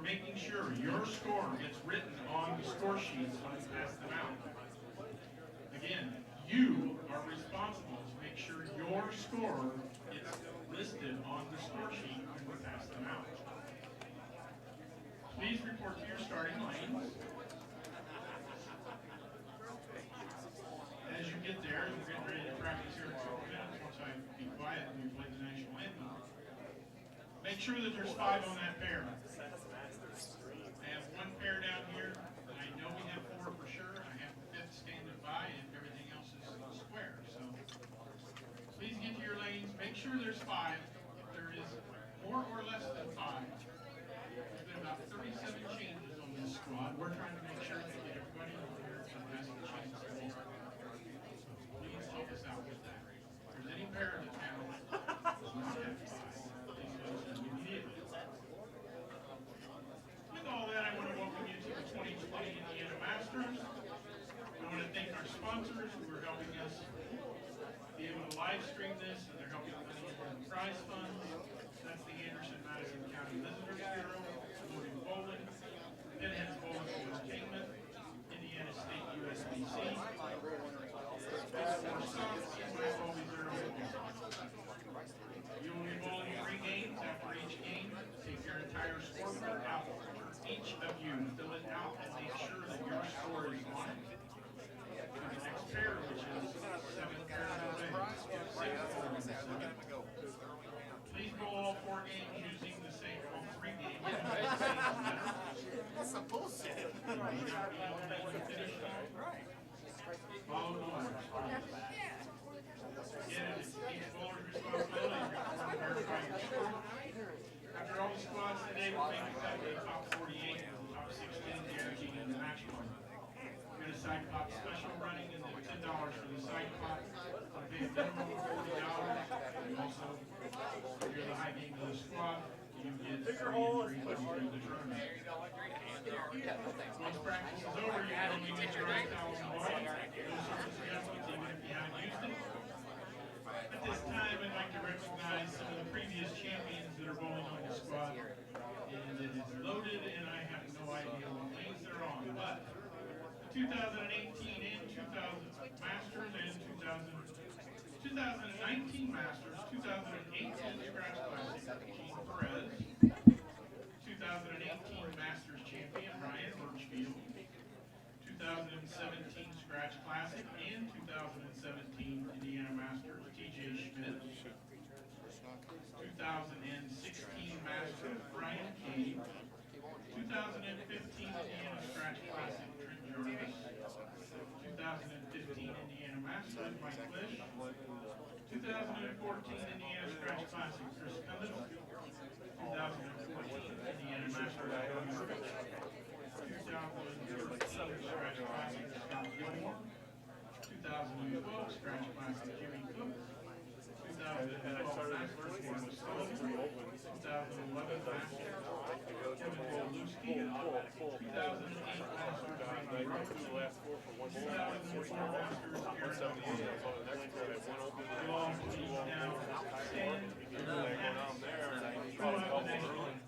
making sure your score gets written on the score sheets when you pass them out. Again, you are responsible to make sure your score gets listed on the score sheet when we pass them out. Please report to your starting lanes. As you get there, we're getting ready to practice here in a couple minutes once I be quiet and we play the national anthem. Make sure that there's 5 on that pair. I have 1 pair down here, and I know we have 4 for sure. I have the 5th standing by, and everything else is square. So please get to your lanes. Make sure there's 5. If there is more or less than 5, there's been about 37 changes on this squad. We're trying to make sure that we get everybody on here and has a chance to win. Please help us out with that. If there's any pair that now does not have 5, please let us know immediately. With all that, I want to welcome you to the 2020 Indiana Masters. I want to thank our sponsors who are helping us be able to live stream this, and they're helping money into the prize funds. That's the Anderson-Madison County Visitors Bureau, Logan Bowling, Pinhead's Bowling Entertainment, Indiana State Usbc, you will be bowling 3 games. After each game, take your entire scoreboard out. Each of you fill it out and make sure that your score is on it. To the next pair, which is 7 pairs away. 6 pairs away. Please bowl all 4 games using the same, all 3 games using the same setter. That's some bullshit. Follow the orders. Again, it's each bowler's responsibility to verify your score. After all the squads today will make it up to the top 48 and the top 16 guaranteed in the match point. We got a side pot special running in the $10 for the side pot. I'll pay a minimum of $40. And also, if you're the high game of the squad, you get free entry into the tournament. Once practice is over, you can only get your ice towels and water. Those surface adjustments, even if you haven't used it. At this time, I'd like to recognize some of the previous champions that are bowling on the squad. And it is loaded, and I have no idea what lanes they're on. But the 2018 and 2000 Masters and 2019 Masters, 2018 Scratch Classic, Gene Perez. 2018 Masters champion, Ryan Birchfield. 2017 Scratch Classic and 2017 Indiana Masters, TJ Schmidt. 2016 Masters, Brian Cave. 2015 Indiana Scratch Classic, Trent Jarvis. 2015 Indiana Masters, Mike Lish. 2014 Indiana Scratch Classic, Chris Cummins. 2014 Indiana Masters, Adam Yurvich. 2013 Scratch Classic, Scott Gilmore. 2012 Scratch Classic, Jimmy Cook. 2012 Masters, Warren Sullivan. 2011 Masters, Kevin Woluski. 2008 Masters, Randy Robertson. 2004 Masters, Aaron You'll all please now stand and throw out the national anthem.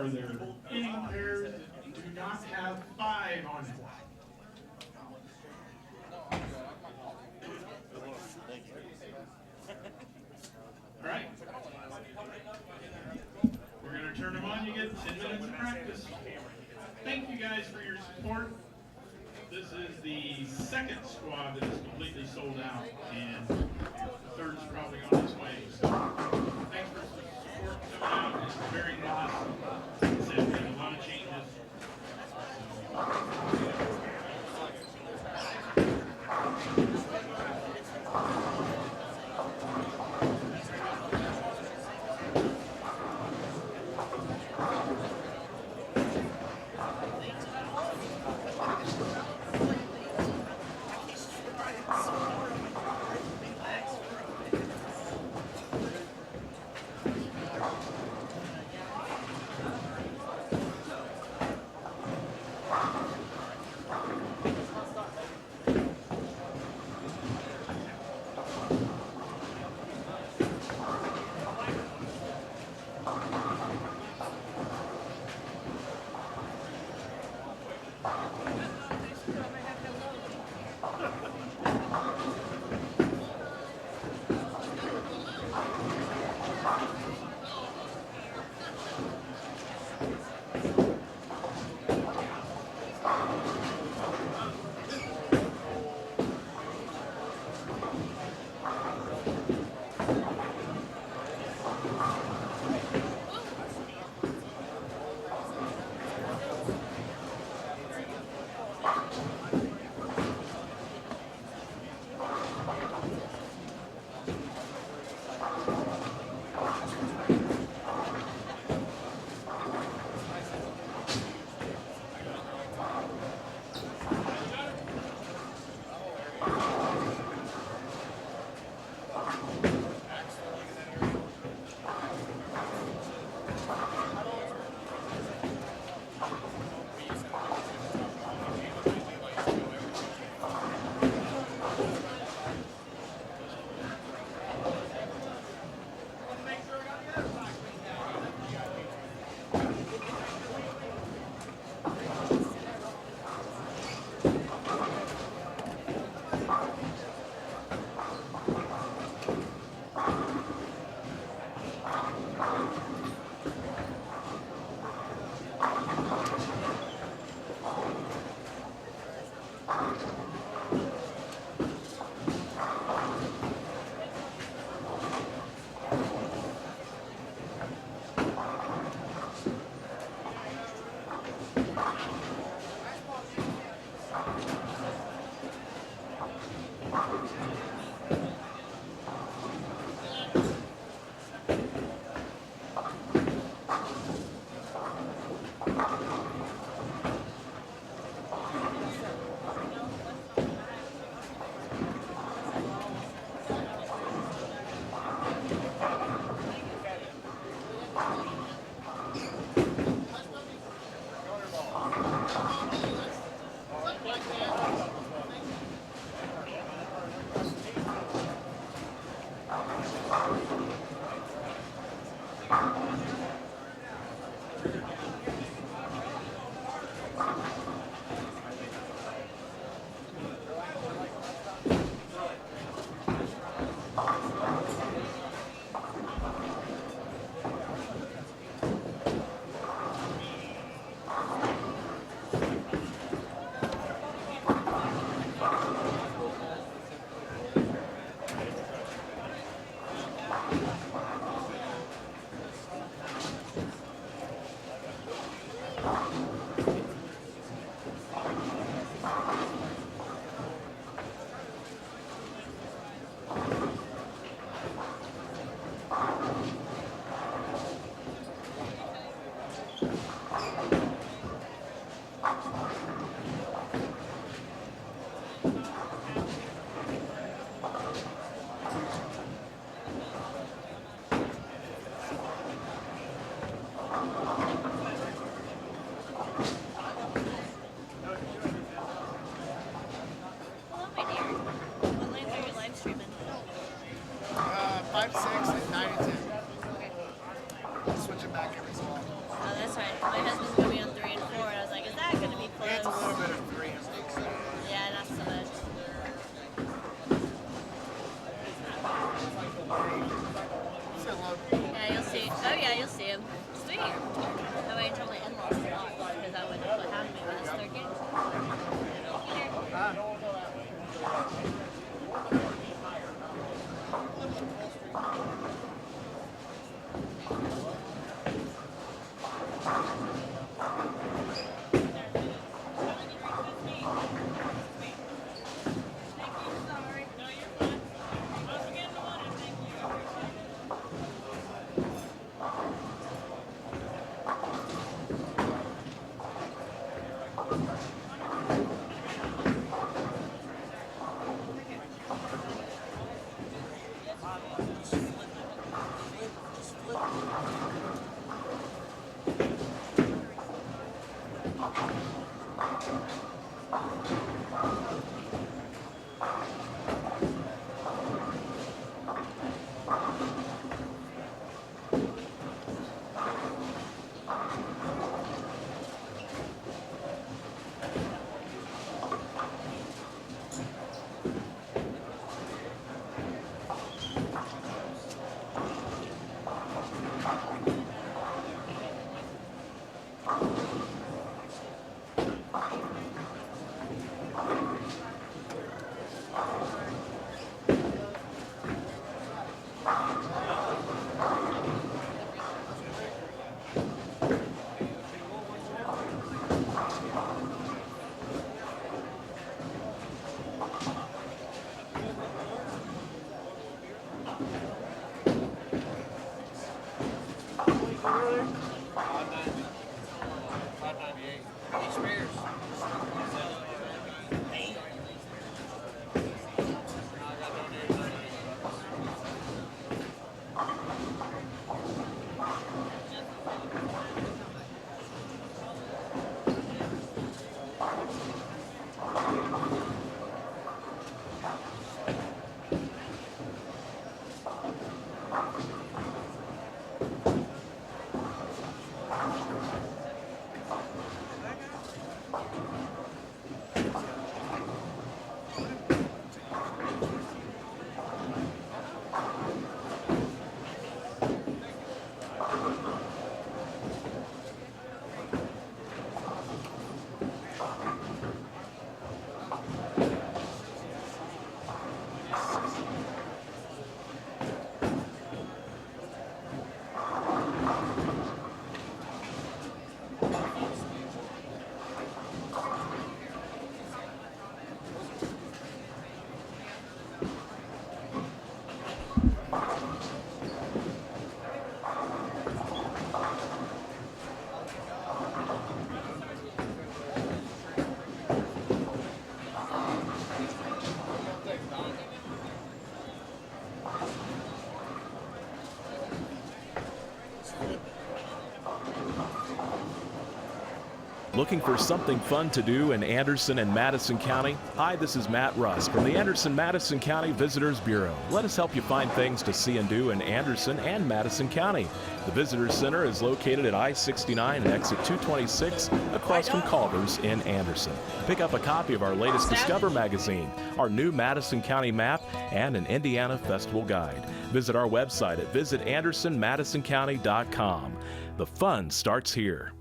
are there any pairs that do not have 5 on it? All right. We're going to turn them on. You get 10 minutes of practice. Thank you guys for your support. This is the second squad that is completely sold out, and the third's probably on its way. So thanks for the support coming out. It's very nice. It's a lot of changes. Five, 6, and 9 and 10. Switch it back every so often. Oh, that's right. Looking for something fun to do in Anderson and Madison County? Hi, this is Matt Rusk from the Anderson-Madison County Visitors Bureau. Let us help you find things to see and do in Anderson and Madison County. The Visitors Center is located at I-69 and exit 226 across from Culver's in Anderson. Pick up a copy of our latest Discover magazine, our new Madison County map, and an Indiana Festival guide. Visit our website at visitandersonmadisoncounty.com. The fun starts here.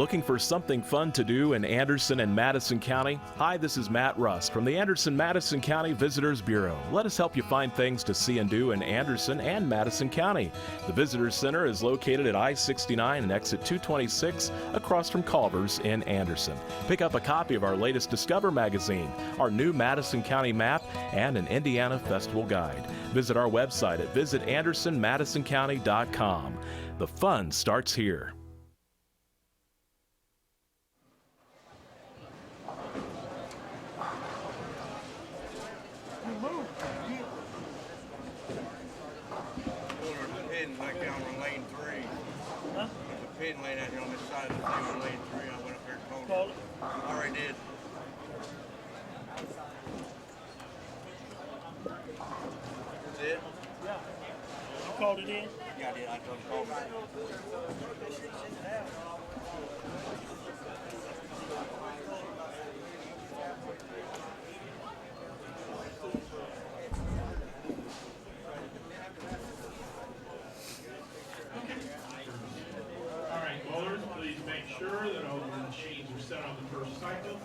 Looking for something fun to do in Anderson and Madison County? Hi, this is Matt Rusk from the Anderson-Madison County Visitors Bureau. Let us help you find things to see and do in Anderson and Madison County. The Visitors Center is located at I-69 and exit 226 across from Culver's in Anderson. Pick up a copy of our latest Discover magazine, our new Madison County map, and an Indiana Festival guide. Visit our website at visitandersonmadisoncounty.com. The fun starts here. Pin laying out here on this side of the thing on lane 3. I went up there and called it. I already did. That's it? Yeah. called it in? Yeah, I did. I told him call me. All right, bowlers, please make sure that all the machines are set on the first cycle.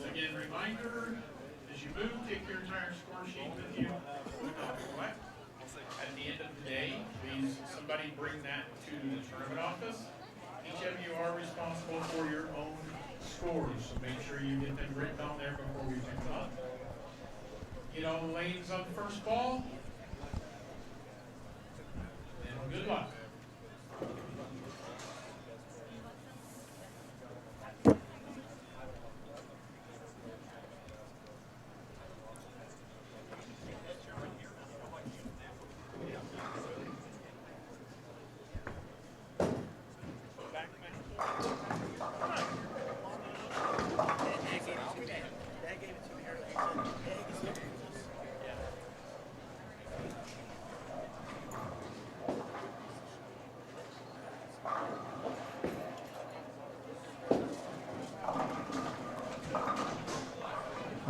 Again, reminder, as you move, take your entire score sheet with you. At the end of the day, please, somebody bring that to the tournament office. Each of you are responsible for your own scores, so make sure you get them written on there before we pick them up. Get all the lanes on the first ball, and good luck.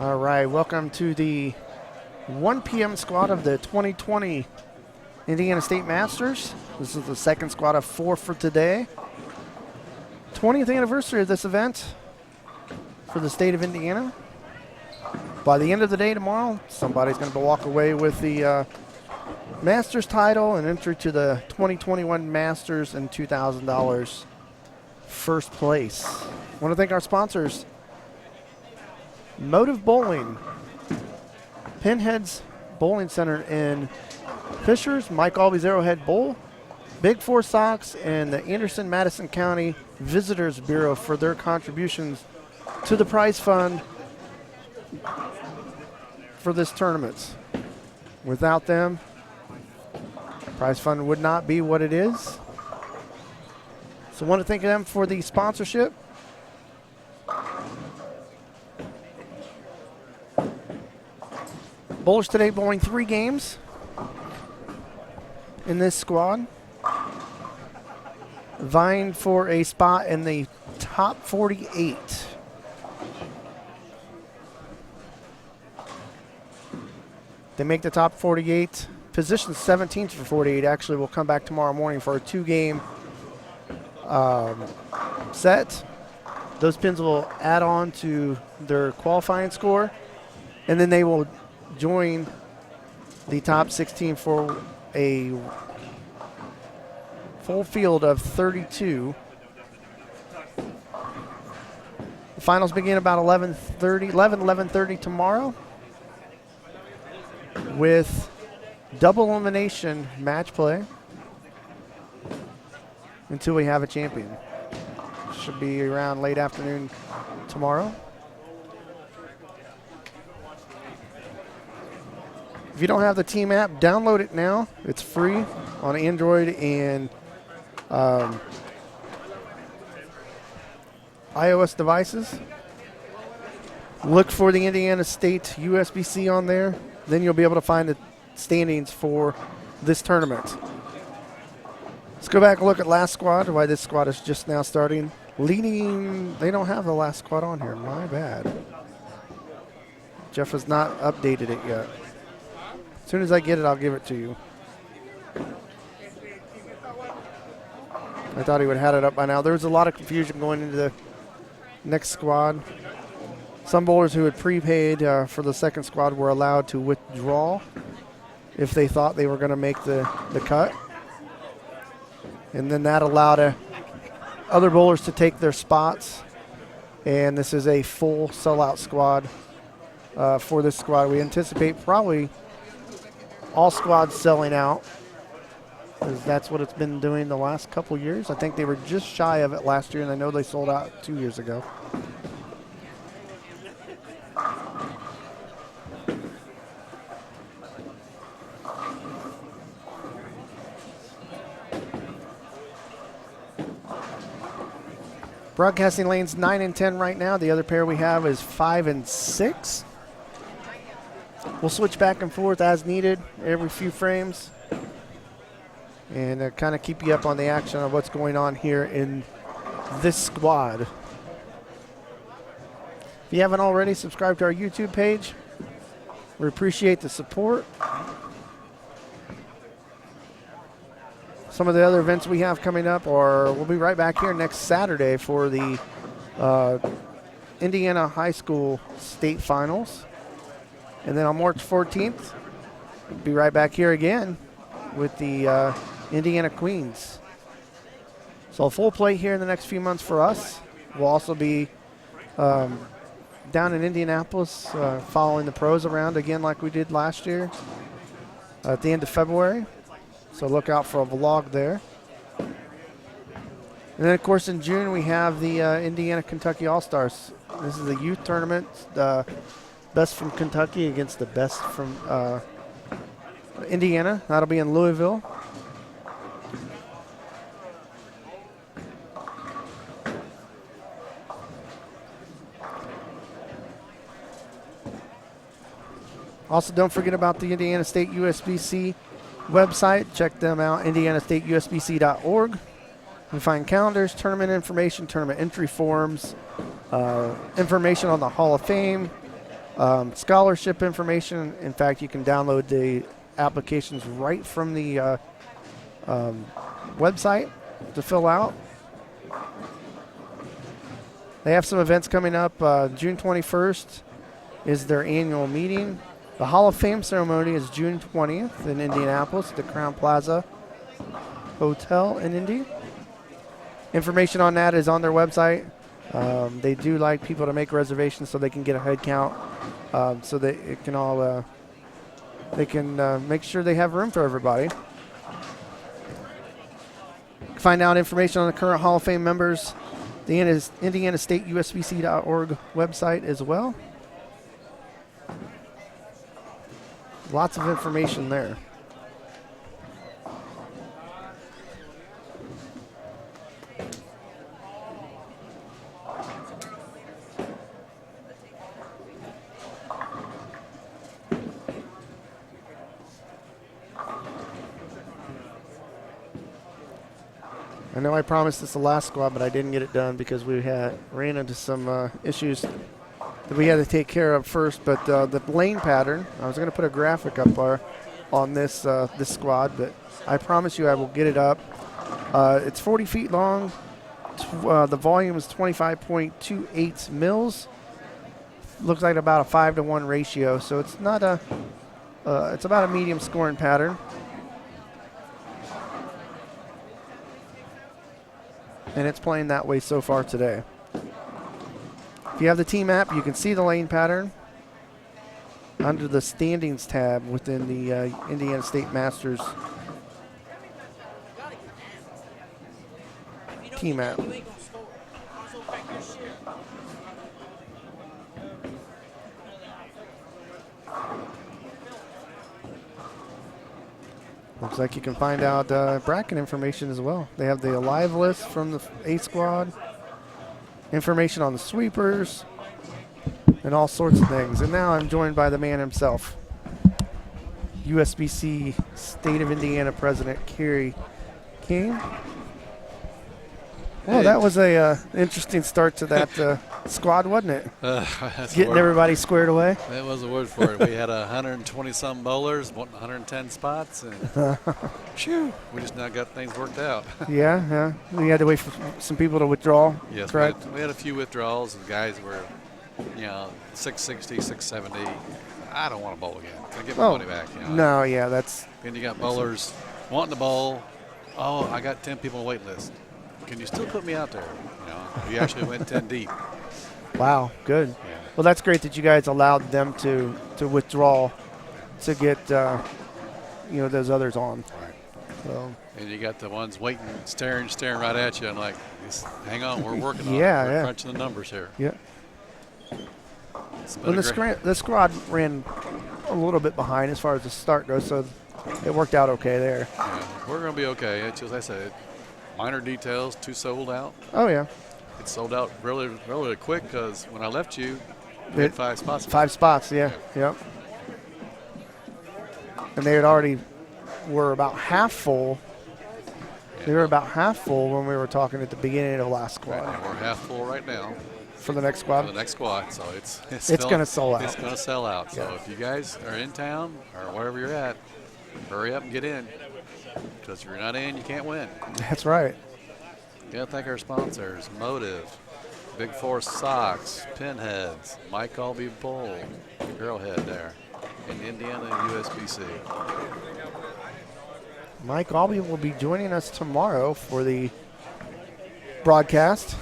All right, welcome to the 1 p.m. squad of the 2020 Indiana State Masters. This is the second squad of 4 for today. 20th anniversary of this event for the state of Indiana. By the end of the day tomorrow, somebody's going to walk away with the Masters title and entry to the 2021 Masters and $2,000 first place. I want to thank our sponsors, Motive Bowling, Pinheads Bowling Center in Fishers, Mike Alby's Arrowhead Bowl, Big Four Sox, and the Anderson-Madison County Visitors Bureau for their contributions to the prize fund for this tournament. Without them, prize fund would not be what it is. So I want to thank them for the sponsorship. Bowlers today bowling 3 games in this squad, vying for a spot in the top 48. They make the top 48. Position 17th for 48 actually will come back tomorrow morning for a 2-game set. Those pins will add on to their qualifying score, and then they will join the top 16 for a full field of 32. The finals begin about 11:30 tomorrow with double elimination match play until we have a champion. Should be around late afternoon tomorrow. If you don't have the team app, download it now. It's free on Android and iOS devices. Look for the Indiana State Usbc on there. Then you'll be able to find the standings for this tournament. Let's go back and look at last squad, why this squad is just now starting. Leading, they don't have the last squad on here. My bad. Jeff has not updated it yet. As soon as I get it, I'll give it to you. I thought he would have had it up by now. There was a lot of confusion going into the next squad. Some bowlers who had prepaid for the second squad were allowed to withdraw if they thought they were going to make the cut. And then that allowed other bowlers to take their spots. And this is a full sellout squad for this squad. We anticipate probably all squads selling out, because that's what it's been doing the last couple years. I think they were just shy of it last year, and I know they sold out 2 years ago. Broadcasting lanes 9 and 10 right now. The other pair we have is 5 and 6. We'll switch back and forth as needed every few frames. and kind of keep you up on the action of what's going on here in this squad. If you haven't already, subscribe to our YouTube page. We appreciate the support. Some of the other events we have coming up are, we'll be right back here next Saturday for the Indiana High School State Finals. And then on March 14th, we'll be right back here again with the Indiana Queens. So a full plate here in the next few months for us. We'll also be down in Indianapolis following the pros around again like we did last year at the end of February. So look out for a vlog there. And then, of course, in June, we have the Indiana-Kentucky All-Stars. This is the youth tournament, the best from Kentucky against the best from Indiana. That'll be in Louisville. Also, don't forget about the Indiana State Usbc website. Check them out, indianastateusbc.org. You can find calendars, tournament information, tournament entry forms, information on the Hall of Fame, scholarship information. In fact, you can download the applications right from the website to fill out. They have some events coming up. June 21st is their annual meeting. The Hall of Fame ceremony is June 20th in Indianapolis at the Crowne Plaza Hotel in Indy. Information on that is on their website. They do like people to make reservations so they can get a head count, so that it can all they can make sure they have room for everybody. Find out information on the current Hall of Fame members, the indianastateusbc.org website as well. Lots of information there. I know I promised this the last squad, but I didn't get it done because we ran into some issues that we had to take care of first. But the lane pattern, I was going to put a graphic up on this this squad, but I promise you I will get it up. It's 40 feet long. The volume is 25.28 mils. Looks like about a 5-to-1 ratio, so it's not a. It's about a medium scoring pattern. And it's playing that way so far today. If you have the team app, you can see the lane pattern under the standings tab within the Indiana State Masters team app. Looks like you can find out bracket information as well. They have the live list from the A squad, information on the sweepers, and all sorts of things. And now I'm joined by the man himself, Usbc State of Indiana President Kerry King. Well, that was a interesting start to that squad, wasn't it? Getting everybody squared away. That was the word for it. We had 120-some bowlers, 110 spots, and shoo, we just now got things worked out. Yeah. We had to wait for some people to withdraw. Yes, correct. we had a few withdrawals, and guys were, 660, 670. I don't want to bowl again. I get my money back. No, yeah, that's. Then you got bowlers wanting to bowl. Oh, I got 10 people on the wait list. Can you still put me out there? We actually went 10 deep. Wow, good. Yeah. Well, that's great that you guys allowed them to withdraw to get those others on. Right. So. And you got the ones waiting, staring right at you, and like, hang on, we're working on it. We're crunching the numbers here. Yeah. Well, the squad ran a little bit behind as far as the start goes, so it worked out okay there. Yeah, we're going to be okay. It's just, as I said, minor details, 2 sold out. Oh, yeah. It sold out really, really quick because when I left you, we had 5 spots. 5 spots, yeah. Yep. And they had already were about half full They were about half full when we were talking at the beginning of the last squad. Right, and we're half full right now For the next squad? for the next squad, so it's going to sell out. It's going to sell out. So Yeah. if you guys are in town or wherever you're at, hurry up and get in, because if you're not in, you can't win. That's right. You got to thank our sponsors: Motive, Big Force Socks, Pinheads, Mike Albee Bull, Arrowhead there, in Indiana and USBC. Mike Albee will be joining us tomorrow for the broadcast.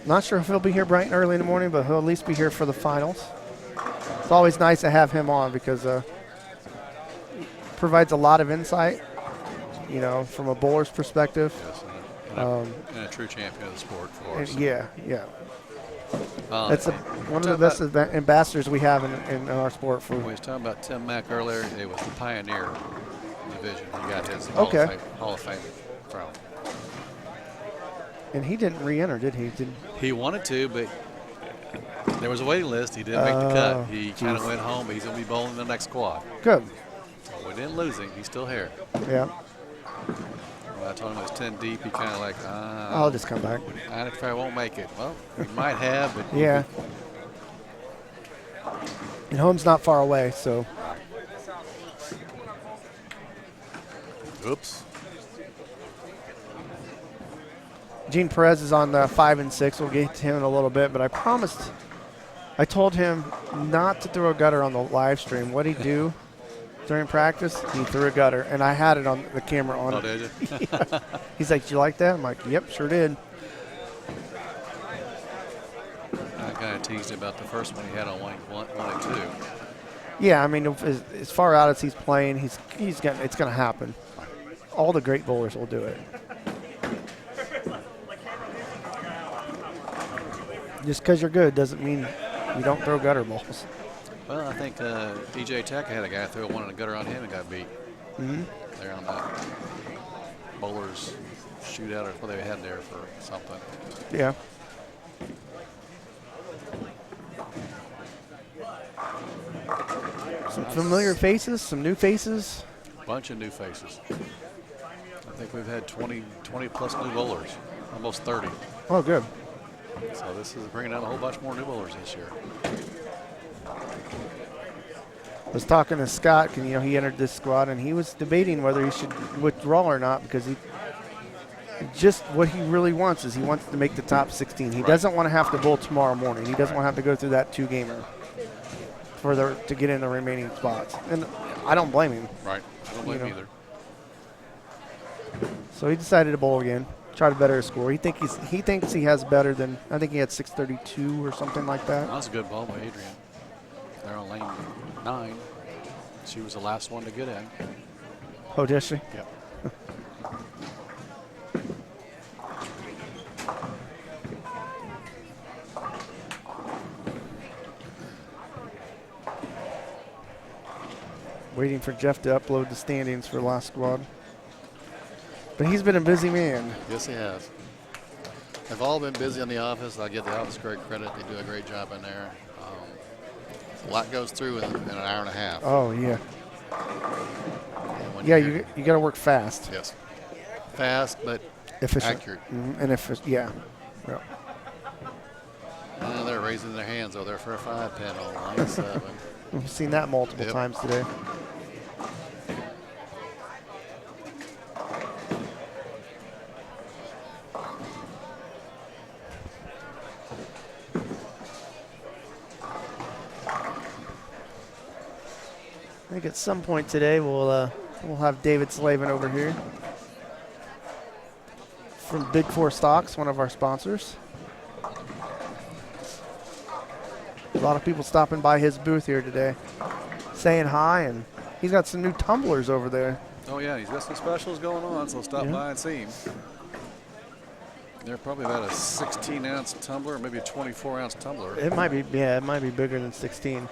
Not sure if he'll be here bright and early in the morning, but he'll at least be here for the finals. It's always nice to have him on because provides a lot of insight, you know, from a bowler's perspective. Yes, and a true champion of the sport for us. Yeah. That's one of the best ambassadors we have in our sport. For We was talking about Tim Mack earlier. It was the Pioneer division. He got his Okay. Hall of Fame from. And he didn't re-enter, did he? He wanted to, but there was a waiting list. He didn't make the cut. He kind of went home, but he's going to be bowling the next squad. Good. So we didn't lose him. He's still here. Yeah. When I told him it was 10 deep, he kind of like, I'll just come back. I if I won't make it. Well, he might have, but Yeah. And home's not far away, so. Oops. Gene Perez is on 5 and 6. We'll get to him in a little bit, but I told him not to throw a gutter on the live stream. What'd he do during practice? He threw a gutter, and I had it on the camera on. Oh, did you? Yeah. He's like, "Did you like that?" I'm like, "Yep, sure did." I kind of teased him about the first one he had on one and two. Yeah, I mean, as far out as he's playing, it's going to happen. All the great bowlers will do it. Just because you're good doesn't mean you don't throw gutter balls. Well, I think DJ Tech had a guy throw one in a gutter on him and got beat. Mm-hmm. They're on that bowlers shootout or what they had there for something. Yeah. Some familiar faces, some new faces. Bunch of new faces. I think we've had 20 plus new bowlers, almost 30. Oh, good. So this is bringing out a whole bunch more new bowlers this year. I was talking to Scott, and he entered this squad, and he was debating whether he should withdraw or not because just what he really wants is he wants to make the top 16. He doesn't want to have to bowl tomorrow morning. He doesn't want to have to go through that 2-gamer to get in the remaining spots. And I don't blame him. Right. I don't blame him either. So he decided to bowl again, try to better his score. He thinks he has better than, I think he had 632 or something like that. That was a good ball by Adrian. They're on lane 9. She was the last one to get in. Oh, did she? Yep. Waiting for Jeff to upload the standings for the last squad. But he's been a busy man. Yes, he has. They've all been busy in the office. I give the office great credit. They do a great job in there. A lot goes through in an hour and a half. Oh, yeah. And Yeah, you got to work fast. Yes. Fast, but Efficient. accurate. Mm-hmm. And yeah. They're raising their hands over there for a 5-pin on line 7. We've seen that multiple times today. I think at some point today we'll have David Slavin over here from Big Four Stocks, one of our sponsors. A lot of people stopping by his booth here today, saying hi, and he's got some new tumblers over there. Oh yeah, he's got some specials going on, so stop by and see him. They're probably about a 16-ounce tumbler, maybe a 24-ounce tumbler. It might be bigger than 16.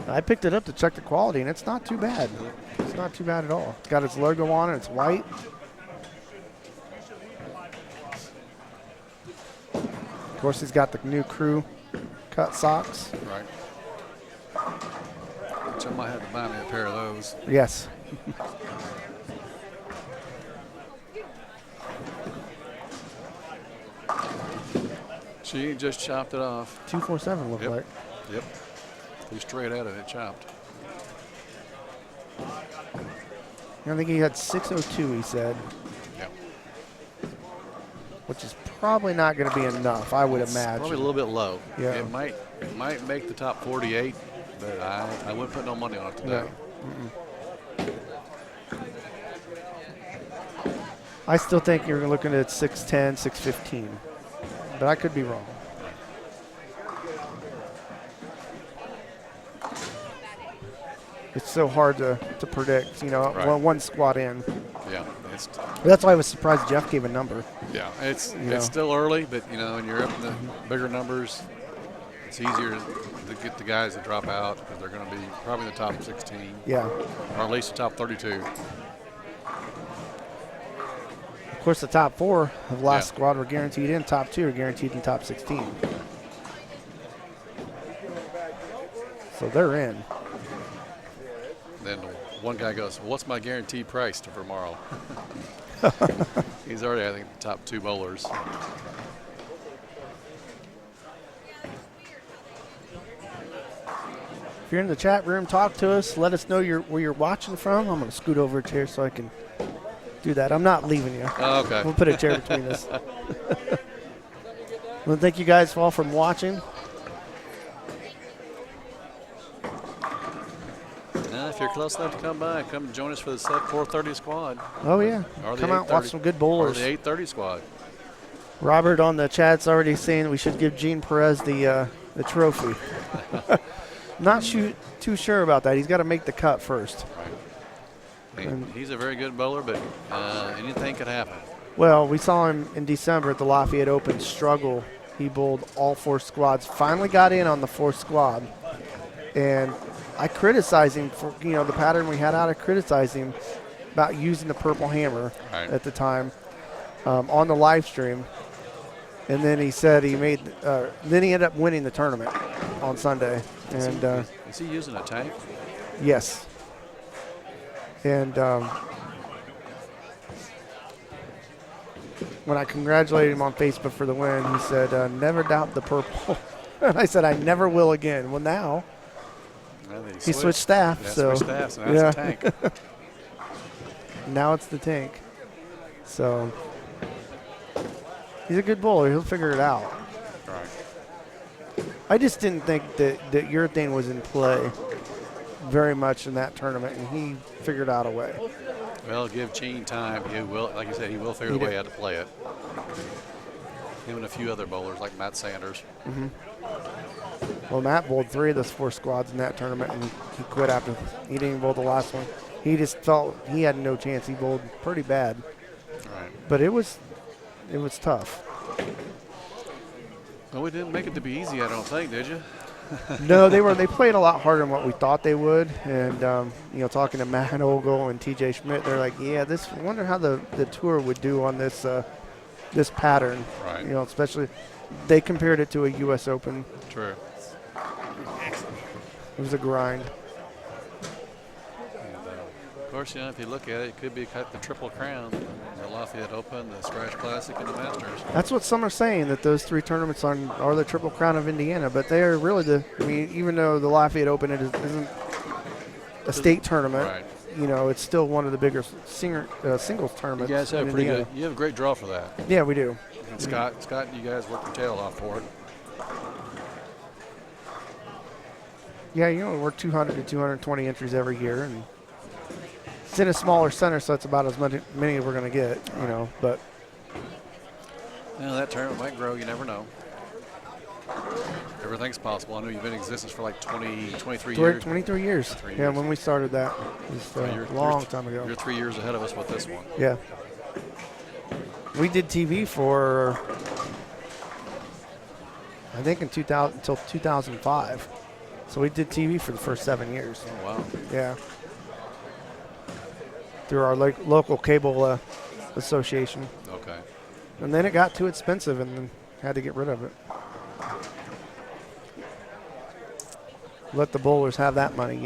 I picked it up to check the quality, and it's not too bad. It's not too bad at all. It's got its logo on it. It's white. Of course, he's got the new crew cut socks. Right. Which I might have to buy me a pair of those. Yes. She just chopped it off. 247 looked Yep. like. Yep. He's straight out of it, chopped. I think he had 602, he said, Yep. which is probably not going to be enough, I would imagine. Probably a little bit low. Yeah. It might make the top 48, but I wouldn't put no money on it today. No. I still think you're looking at 610, 615, but I could be wrong. It's so hard to predict, Right. one squad in. Yeah. That's why I was surprised Jeff gave a number. Yeah, it's know. still early, but when you're up in the bigger numbers, it's easier to get the guys that drop out because they're going to be probably in the top 16, Yeah. or at least the top 32. Of course, the top 4 of last Yeah. squad were guaranteed in. Top 2 are guaranteed in top 16. So they're in. Then one guy goes, "What's my guaranteed price for tomorrow?" He's already, I think, the top 2 bowlers. If you're in the chat room, talk to us. Let us know where you're watching from. I'm going to scoot over a chair so I can do that. I'm not leaving you. Oh, okay. We'll put a chair between us. Well, thank you guys all for watching. If you're close enough to come by, come join us for the 4:30 squad. Oh, yeah. Or the Come out, 8:30 watch some good Or bowlers. the 8:30 squad. Robert on the chat's already saying we should give Gene Perez the trophy. Not too sure about that. He's got to make the cut first. Right. He's a very good bowler, but anything could happen. Well, we saw him in December at the Lafayette Open struggle. He bowled all 4 squads, finally got in on the 4th squad. And I criticized him for, the pattern we had out. I criticized him about using the purple hammer at the time on the live stream. And then he said then he ended up winning the tournament on Sunday. And is he using a tank? yes. And when I congratulated him on Facebook for the win, he said, never doubt the purple. And I said, I never will again. Well, now he switched staff. Yeah, so switched staff, so now it's a tank. Now it's the tank. So he's a good bowler. He'll figure it out. Right. I just didn't think that urethane was in play very much in that tournament, and he figured out a way. Well, give Gene time. He will, like you said, he will figure a way how to play it. Him and a few other bowlers like Matt Sanders. Mm-hmm. Well, Matt bowled 3 of those 4 squads in that tournament, and he quit after he didn't even bowl the last one. He just felt he had no chance. He bowled pretty bad. Right. But it was tough. Well, we didn't make it to be easy, I don't think, did you? No, they played a lot harder than what we thought they would. And talking to Matt Ogle and TJ Schmidt, they're like, yeah, I wonder how the tour would do on this this pattern. Right. Especially they compared it to a U.S. Open. True. It was a grind. And, of course, if you look at it, it could be the Triple Crown, the Lafayette Open, the Scratch Classic, and the Masters. That's what some are saying, that those 3 tournaments are the Triple Crown of Indiana. But they are really even though the Lafayette Open isn't a state tournament, Right. It's still one of the bigger singles tournaments. You guys have you have a great draw for that. Yeah, we do. And Scott, you guys work your tail off for it. Yeah, we're 200 to 220 entries every year, and it's in a smaller center, so it's about as many as we're going to get, but. That tournament might grow, you never know. Everything's possible. I know you've been in existence for like 23 years. 23 years. Yeah, when we started that, it was a long time ago. You're 3 years ahead of us with this one. Yeah. We did TV for, I think, until 2005. So we did TV for the first 7 years. Oh, wow. Yeah. Through our local cable association. Okay. And then it got too expensive and then had to get rid of it. Let the bowlers have that money,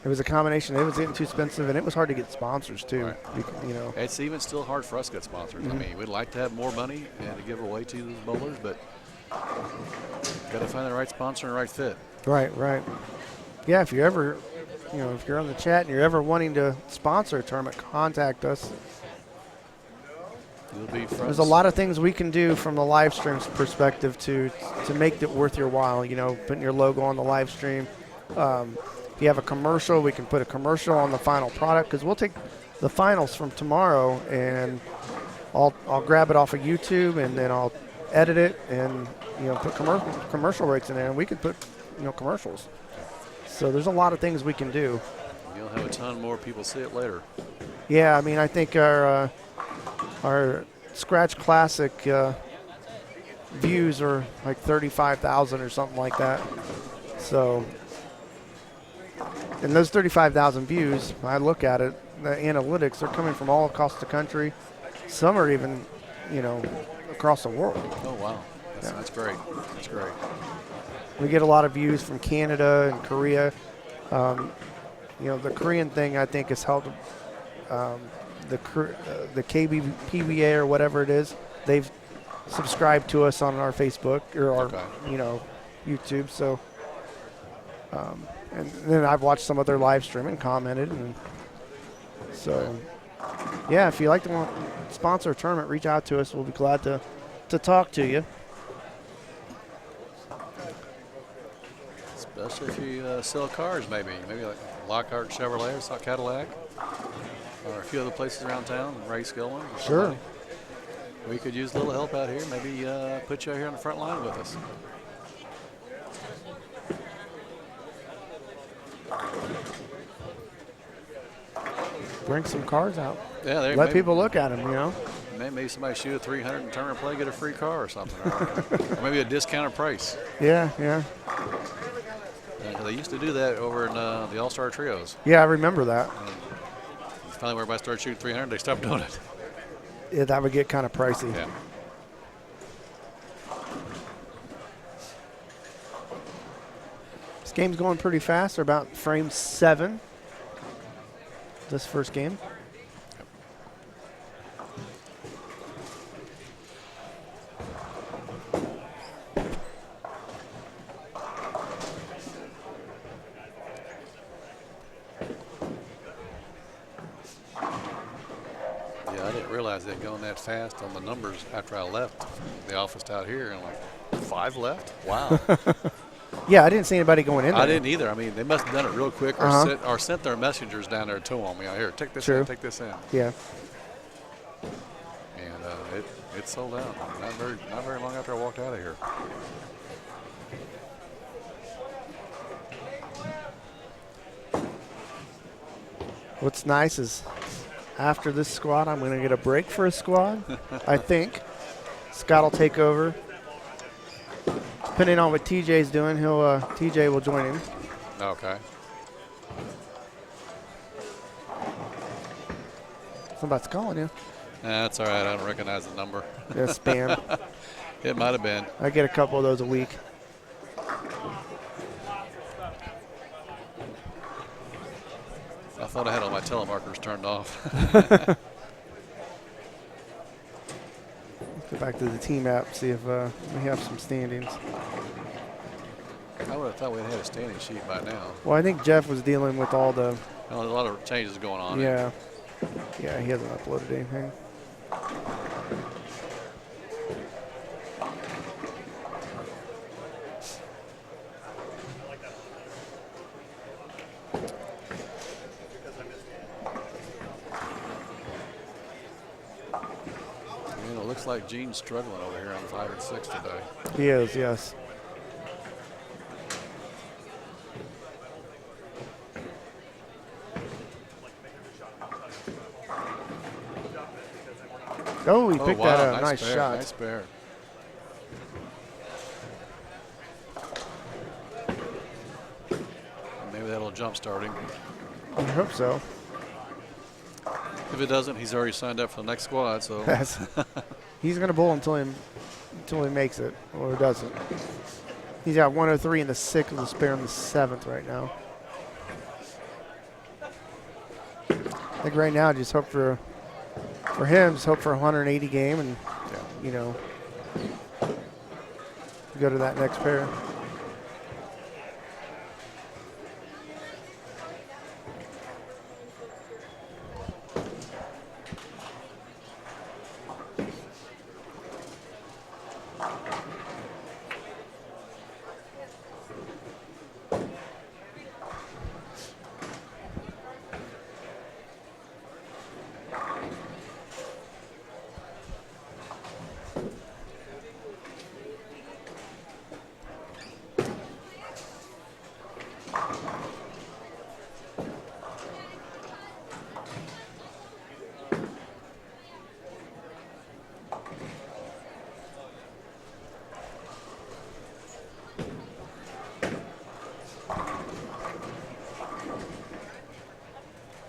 It was a combination. It was getting too expensive, and it was hard to get sponsors too. Right. You know, It's even still hard for us to get sponsors. I mean, we'd like to have more money and to give away to these bowlers, but got to find the right sponsor and the right fit. right, right. Yeah, if you're ever, if you're on the chat and you're ever wanting to sponsor a tournament, contact us. You'll be friends. There's a lot of things we can do from the live stream's perspective to make it worth your while. Putting your logo on the live stream. If you have a commercial, we can put a commercial on the final product, because we'll take the finals from tomorrow and I'll grab it off of YouTube and then I'll edit it and put commercial breaks in there, and we could put commercials. So there's a lot of things we can do. You'll have a ton more people see it later. Yeah, I mean, I think our Scratch Classic views are like 35,000 or something like that. So, and those 35,000 views, I look at it, the analytics are coming from all across the country. Some are even, across the world. Oh, wow. That's great. That's great. We get a lot of views from Canada and Korea. The Korean thing, I think, has helped the PBA or whatever it is. They've subscribed to us on our Facebook or our, YouTube. So, and then I've watched some of their live stream and commented. And so, yeah, if you like to sponsor a tournament, reach out to us. We'll be glad to talk to you. Especially if you sell cars, maybe like Lockhart Chevrolet or Cadillac, or a few other places around town, Ray Skillman. Sure. We could use a little help out here. Maybe put you out here on the front line with us. Bring some cars out. Yeah, let people look at them. Maybe somebody shoot a 300 and turn and play, get a free car or something, or maybe a discounted price. Yeah. They used to do that over in the All-Star Trios. Yeah, I remember that. Finally, when everybody started shooting 300, they stopped doing it. Yeah, that would get kind of pricey. Yeah. This game's going pretty fast. They're about frame 7. This first game. Yeah, I didn't realize they'd gone that fast on the numbers after I left the office out here, and like 5 left. Wow. Yeah, I didn't see anybody going in there. I didn't either. I mean, they must have done it real quick, or sent their messengers down there to them. Here, take this in, take this in. Yeah. And it sold out. Not very long after I walked out of here. What's nice is after this squad, I'm going to get a break for a squad. I think Scott will take over. Depending on what TJ's doing, TJ will join in. Okay. Somebody's calling you. That's all right. I don't recognize the number. Yeah, spam. It might have been. I get a couple of those a week. I thought I had all my telemarkers turned off. Go back to the team app, see if we have some standings. I would have thought we had a standing sheet by now. Well, I think Jeff was dealing with all the... Well, there's a lot of changes going on. Yeah. Yeah, he hasn't uploaded anything. It looks like Gene's struggling over here on 5 and 6 today. He is, yes. Oh, he picked that up. Nice shot. Nice pair. Maybe that'll jump start him. I hope so. If it doesn't, he's already signed up for the next squad. So he's going to bowl until he makes it or doesn't. He's got 103 in the 6th with a spare in the 7th right now. think right now, just hope for him, just hope for a 180 game and, you know, go to that next pair.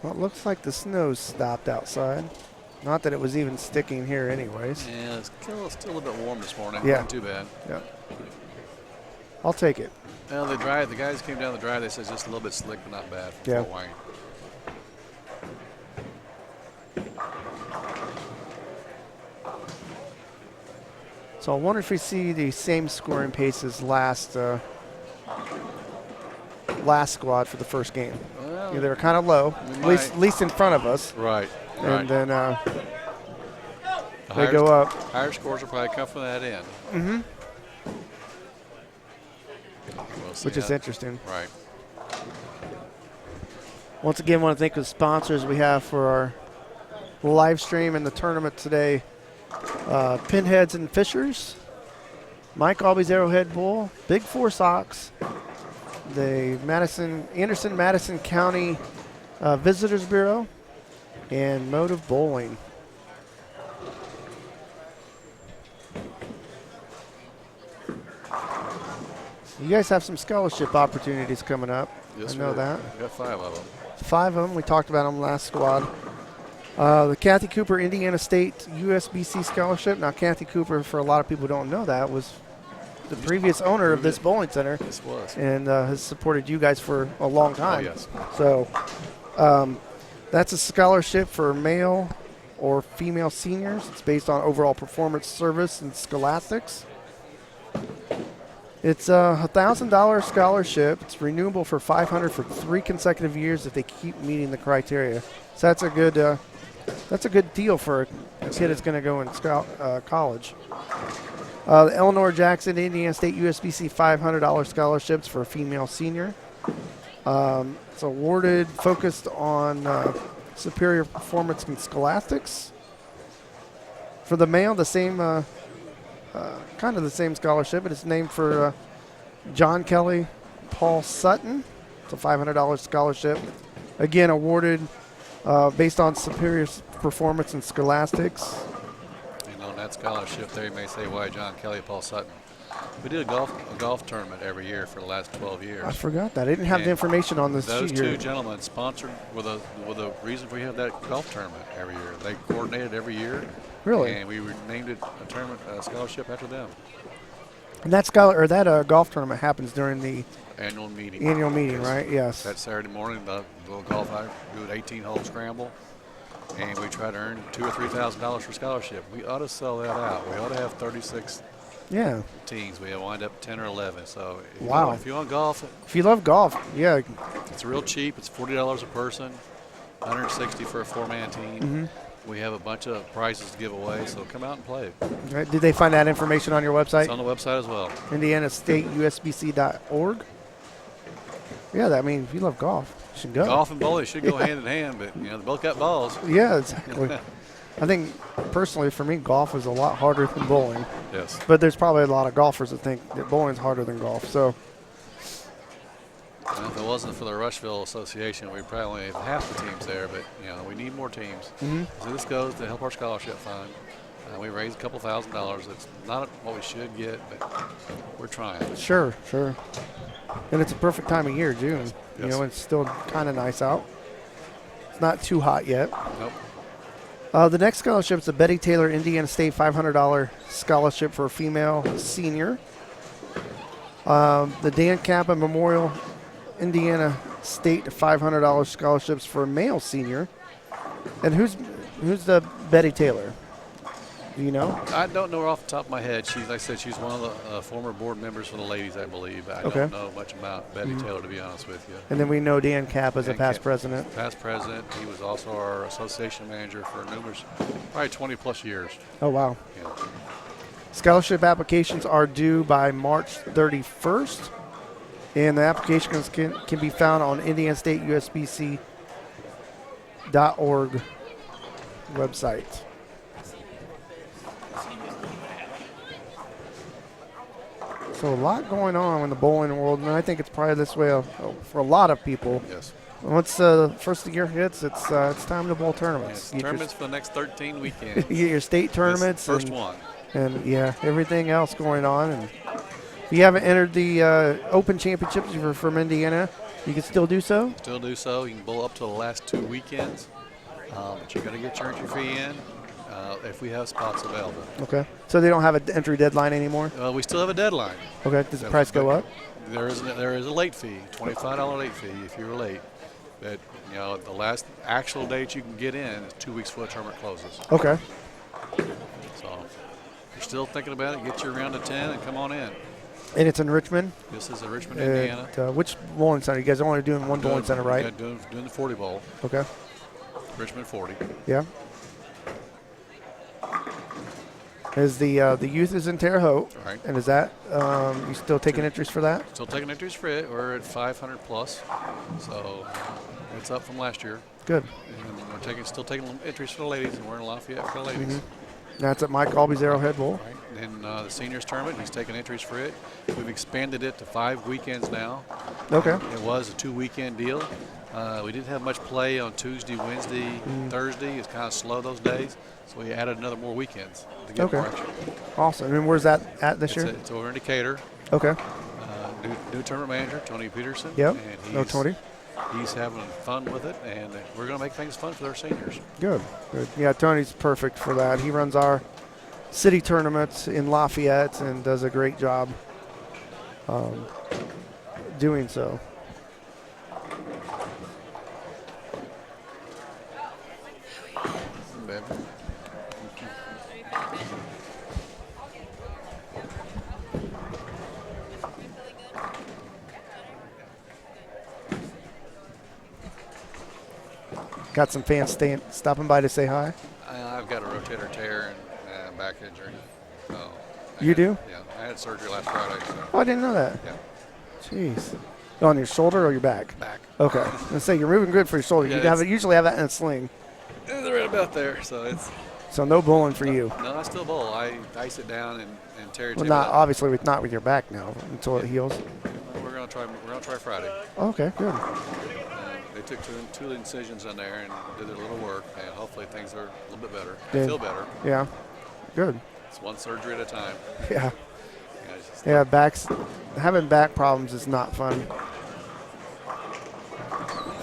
Well, it looks like the snow's stopped outside. Not that it was even sticking here anyways. Yeah, it's still a little bit warm this morning. Yeah. Not too bad. Yeah. I'll take it. Well, the guys came down the drive. They said it's just a little bit slick, but not bad for Yeah. Fort Wayne. So I wonder if we see the same scoring pace as last squad for the first game. Well, Yeah, they were kind of low, at least in front of us. Right. And then The they go up. Higher scores will probably come from that end. Mm-hmm. We'll see Which is how- interesting. Right. Once again, I want to thank the sponsors we have for our live stream and the tournament today. Pinheads and Fishers, Mike Albie's Arrowhead Bull, Big Four Sox, the Anderson Madison County Visitors Bureau, and Motive Bowling. You guys have some scholarship opportunities coming up. Yes, I know we do. that. We got 5 of them. 5 of them. We talked about them last squad. The Cathy Cooper Indiana State USBC Scholarship. Now, Cathy Cooper, for a lot of people who don't know that, was the previous owner of this bowling center. This was. And has supported you guys for a long time. Oh, yes. So that's a scholarship for male or female seniors. It's based on overall performance, service, and scholastics. It's a $1,000 scholarship. It's renewable for $500 for 3 consecutive years if they keep meeting the criteria. So that's a good deal for a kid that's going to go in college. The Eleanor Jackson Indiana State USBC $500 scholarships for a female senior. It's awarded focused on superior performance in scholastics. For the male, the same kind of the same scholarship, but it's named for John Kelly, Paul Sutton. It's a $500 scholarship. Again, awarded based on superior performance in scholastics. And on that scholarship there, you may say, why John Kelly, Paul Sutton? We did a golf tournament every year for the last 12 years. I forgot that. I didn't have the information on this Those sheet two here. gentlemen sponsored with a reason we have that golf tournament every year. They coordinated every year. Really? And we named it a tournament scholarship after them. And that golf tournament happens during the Annual meeting. Yes. Right? Yes. That Saturday morning, the little golf, I do an 18-hole scramble, and we try to earn $2,000 or $3,000 for scholarship. We ought to sell that out. We ought to have 36 teams. We wind up 10 or 11. So if you want golf, if you love golf, yeah, it's real cheap. It's $40 a person, $160 for a 4-man team. Mm-hmm. We have a bunch of prizes to give away, so come out and play. Right. Did they find that information on your website? It's on the website as well. IndianaStateUSBC.org. Yeah, I mean, if you love golf, you should go. Golf and bowling should go hand in hand, but they both got balls. Yeah, exactly. I think personally, for me, golf is a lot harder than bowling. Yes. But there's probably a lot of golfers that think that bowling is harder than golf. So. Well, if it wasn't for the Rushville Association, we'd probably only have half the teams there. But we need more teams. Mm-hmm. So this goes to help our scholarship fund. We raised a couple $1,000s. It's not what we should get, but we're trying. Sure. And it's a perfect time of year, June. Yes. It's still kind of nice out. It's not too hot yet. Nope. The next scholarship is the Betty Taylor Indiana State $500 scholarship for a female senior. The Dan Kappa Memorial Indiana State $500 scholarships for a male senior. And who's the Betty Taylor? Do you know? I don't know her off the top of my head. She's, like I said, she's one of the former board members for the ladies, I believe. I don't know much about Betty Taylor, to be honest with you. And then we know Dan Kapp as a past Kapp, president. Past president. He was also our association manager for numerous, probably 20 plus years. Oh, wow. Yeah. Scholarship applications are due by March 31st. And the applications can be found on IndianaStateUSBC.org website. So a lot going on in the bowling world, and I think it's probably this way for a lot of people. Yes. Once the first of the year hits, it's time to bowl tournaments. Yes, tournaments for the next 13 weekends. You get your state tournaments. First one. And, yeah, everything else going on. And if you haven't entered the Open Championships if you're from Indiana, you can still do so? Still do so. You can bowl up to the last 2 weekends, but you got to get your entry fee in if we have spots available. Okay. So they don't have an entry deadline anymore? We still have a deadline. Okay. Does the price go up? There is a late fee, $25 late fee if you're late. But, the last actual date you can get in is 2 weeks before the tournament closes. Okay. So if you're still thinking about it, get your round of 10 and come on in. And it's in Richmond? This is in Richmond, Indiana. Which bowling center? You guys are only doing one bowling center, right? Yeah, doing the 40 bowl. Okay. Richmond 40. Yeah. Is the youth is in Terre Haute, Right. And is that you still taking entries for that? Still taking entries for it. We're at 500 plus, so it's up from last year. Good. And we're still taking entries for the ladies, and we're in Lafayette for the ladies. Mm-hmm. That's at Mike Albie's Arrowhead Bowl. Right. And the seniors tournament, he's taking entries for it. We've expanded it to 5 weekends now. Okay. It was a 2-weekend deal. We didn't have much play on Tuesday, Wednesday, Thursday. It's kind of slow those days, so we added more weekends to get more action. Awesome. And where's that at this year? It's over in Decatur. Okay. New tournament manager, Tony Peterson. Yep. And Tony. He's having fun with it, and we're going to make things fun for our seniors. Good. Yeah, Tony's perfect for that. He runs our city tournaments in Lafayette and does a great job doing so. Got some fans stopping by to say hi. I've got a rotator tear and back injury. So you do? Yeah, I had surgery last Friday. So. Oh, I didn't know that. Yeah. Jeez. On your shoulder or your back? Back. Okay. Let's say you're moving good for your shoulder. Yeah, You usually have that in a sling. They're right about there, so it's. So no bowling for you. No, I still bowl. I ice it down and tear it. Well, obviously not with your back now until it heals. We're gonna try Friday. Okay, good. They took two incisions in there and did a little work, and hopefully things are a little bit better. Yeah. I feel better. Yeah, good. It's one surgery at a time. Yeah. Yeah, having back problems is not fun.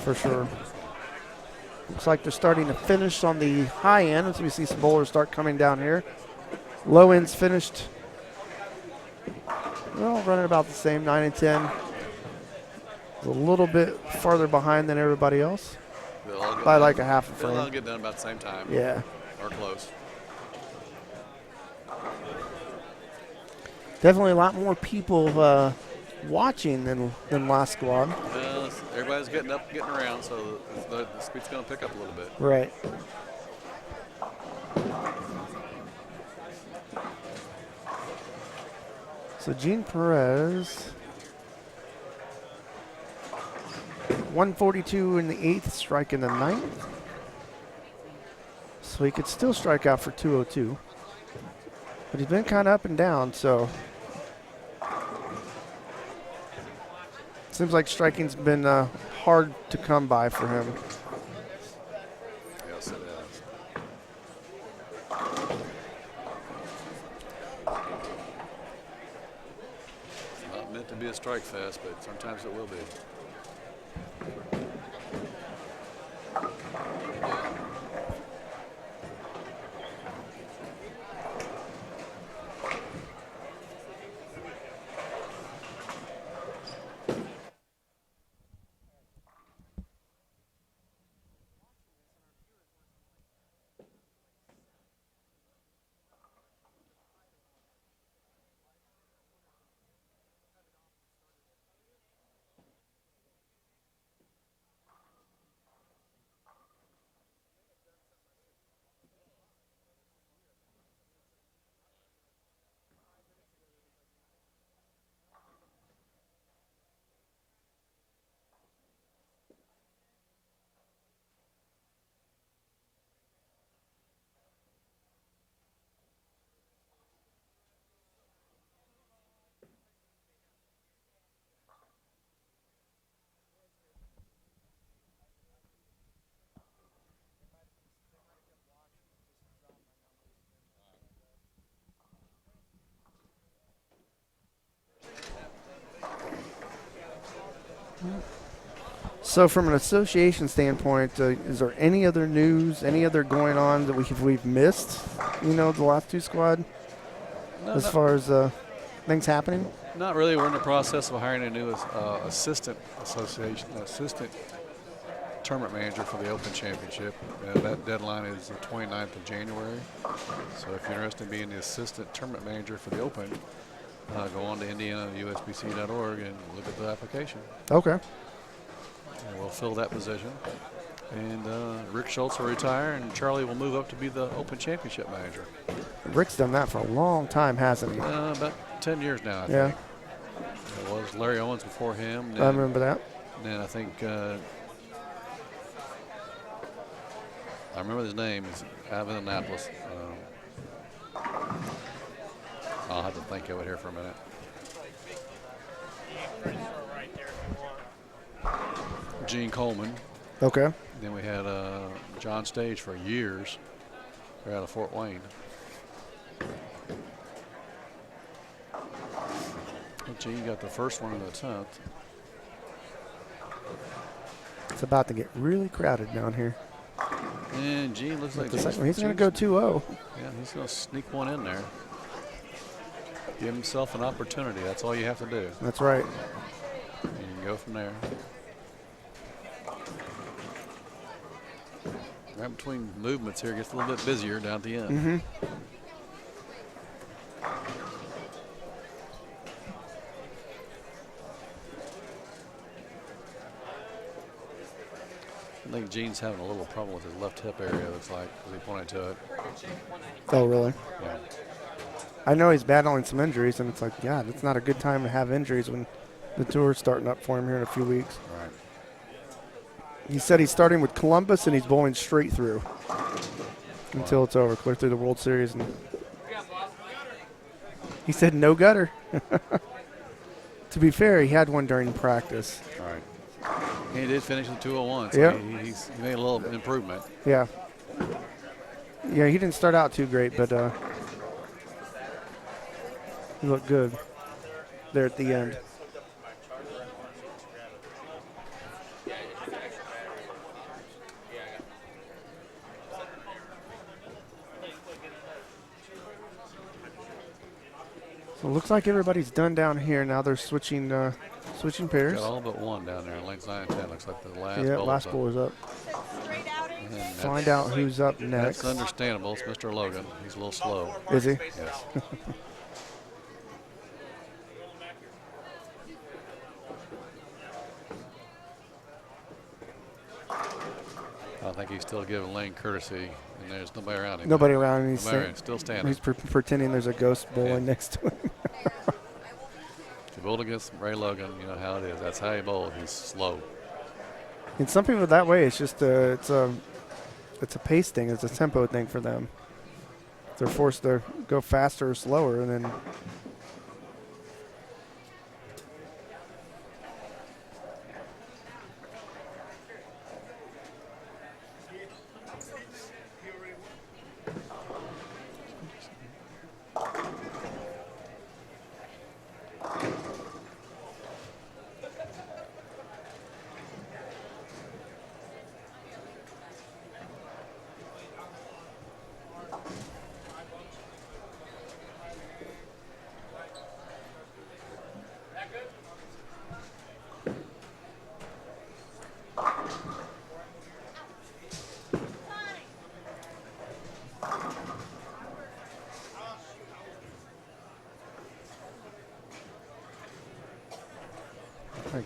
For sure. Looks like they're starting to finish on the high end as we see some bowlers start coming down here. Low end's finished, well, running about the same, 9 and 10. A little bit farther behind than everybody else by like a half a frame. They'll all get done about the same time. Yeah. Or close. Definitely a lot more people watching than last squad. Well, everybody's getting around, so the speed's going to pick up a little bit. Right. So Gene Perez, 142 in the 8th, strike in the 9th. So he could still strike out for 202. But he's been kind of up and down, so. Seems like striking's been hard to come by for him. Yes, it is. It's not meant to be a strike fest, but sometimes it will be. So from an association standpoint, is there any other news, any other going on that we've missed, the last two squad, as far as things happening? Not really. We're in the process of hiring a new assistant tournament manager for the Open Championship. That deadline is the 29th of January. So if you're interested in being the assistant tournament manager for the Open, go on to indianausbc.org and look at the application. Okay. And we'll fill that position. And Rick Schultz will retire, and Charlie will move up to be the Open Championship manager. Rick's done that for a long time, hasn't he? About 10 years now, I think. It was Larry Owens before him. I remember that. And then I think I remember his name. He's out of Indianapolis. I'll have to think of it here for a minute. Gene Coleman. Okay. Then we had John Stage for years. They're out of Fort Wayne. Gene got the first one in the 10th. It's about to get really crowded down here. And Gene looks like he's going to go 2-0. Yeah, he's going to sneak one in there. Give himself an opportunity. That's all you have to do. That's right. And you can go from there. Right between movements here, it gets a little bit busier down at the end. Mm-hmm. I think Gene's having a little problem with his left hip area, looks like, because he pointed to it. Oh, really? Yeah. I know he's battling some injuries, and it's like, God, it's not a good time to have injuries when the tour's starting up for him here in a few weeks. Right. He said he's starting with Columbus, and he's bowling straight through until it's over, clear through the World Series. And he said no gutter. To be fair, he had one during practice. Right. He did finish with 201, so yep. he made a little improvement. Yeah. Yeah, he didn't start out too great, but he looked good there at the end. So it looks like everybody's done down here. Now they're switching pairs. Got all but one down there in lanes 9 and 10. Looks like the last last bowler's up. Find out who's up next. That's understandable. It's Mr. Logan. He's a little slow. Is he? Yes. I think he's still giving Lane courtesy, and there's nobody around him. Nobody around him. He's still standing. He's pretending there's a ghost bowling next to him. If you bowled against Ray Logan, you know how it is. That's how he bowls. He's slow. And some people that way, it's just it's a pace thing. It's a tempo thing for them. They're forced to go faster or slower, and then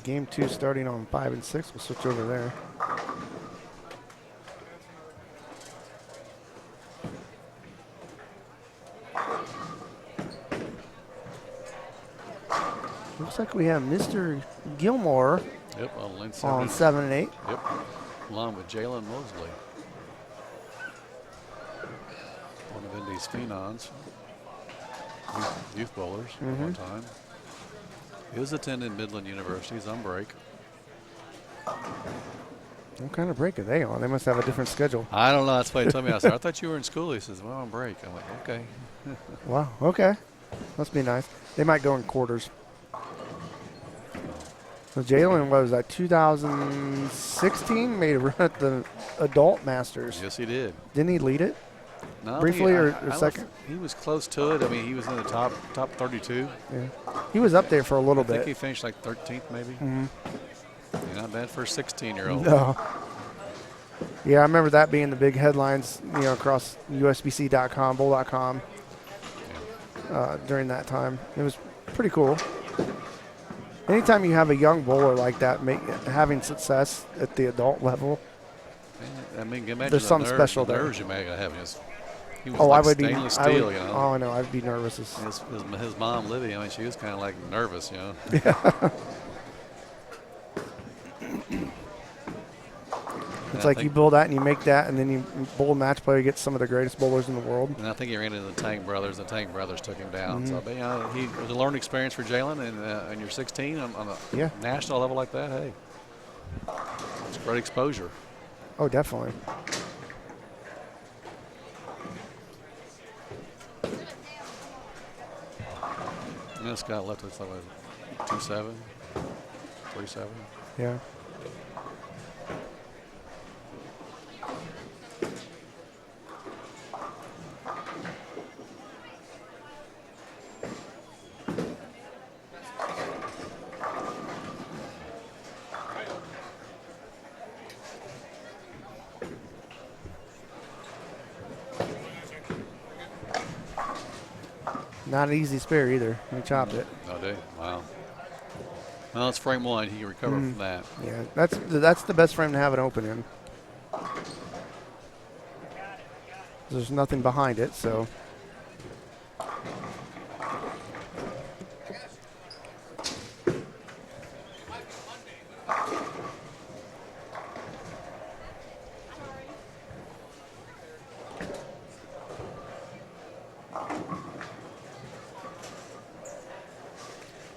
game 2 starting on 5 and 6. We'll switch over there. Looks like we have Mr. Gilmore on 7 and 8. Yep, along with Jalen Mosley. One of Indy's phenoms, youth bowlers at one time. He was attending Midland University's on break. What kind of break are they on? They must have a different schedule. I don't know. That's why he told me. I said, I thought you were in school. He says, well, I'm on break. I'm like, okay. Wow, okay. Must be nice. They might go in quarters. So Jalen, what was that, 2016? Made a run at the adult Masters. Yes, he did. Didn't he lead it? No, Briefly or second? He was close to it. I mean, he was in the top 32. Yeah. He was up there for a little I think bit. he finished like 13th, maybe. Mm-hmm. Yeah, not bad for a 16-year-old. No. Yeah, I remember that being the big headlines, across usbc.com, bowl.com during that time. It was pretty cool. Anytime you have a young bowler like that having success at the adult level, I mean, imagine there's something special there. Nerves you may have. He was I like would be. stainless steel, Oh, I know. I'd be nervous. His mom, Livy, I mean, she was kind of like nervous, Yeah. It's like you build that and you make that, and then you bowl a match player, get some of the greatest bowlers in the world. And I think he ran into the Tank brothers. The Tank brothers took him down. Mm-hmm. So, but, it was a learning experience for Jalen, and you're 16 on a national level like that. Hey, it's great exposure. Oh, definitely. And Scott left us like 2-7, 3-7. Yeah. Not an easy spare either. He chopped it. Oh, did he? Wow. Well, it's frame one. He can recover from that. Yeah, that's the best frame to have it open in. There's nothing behind it, so.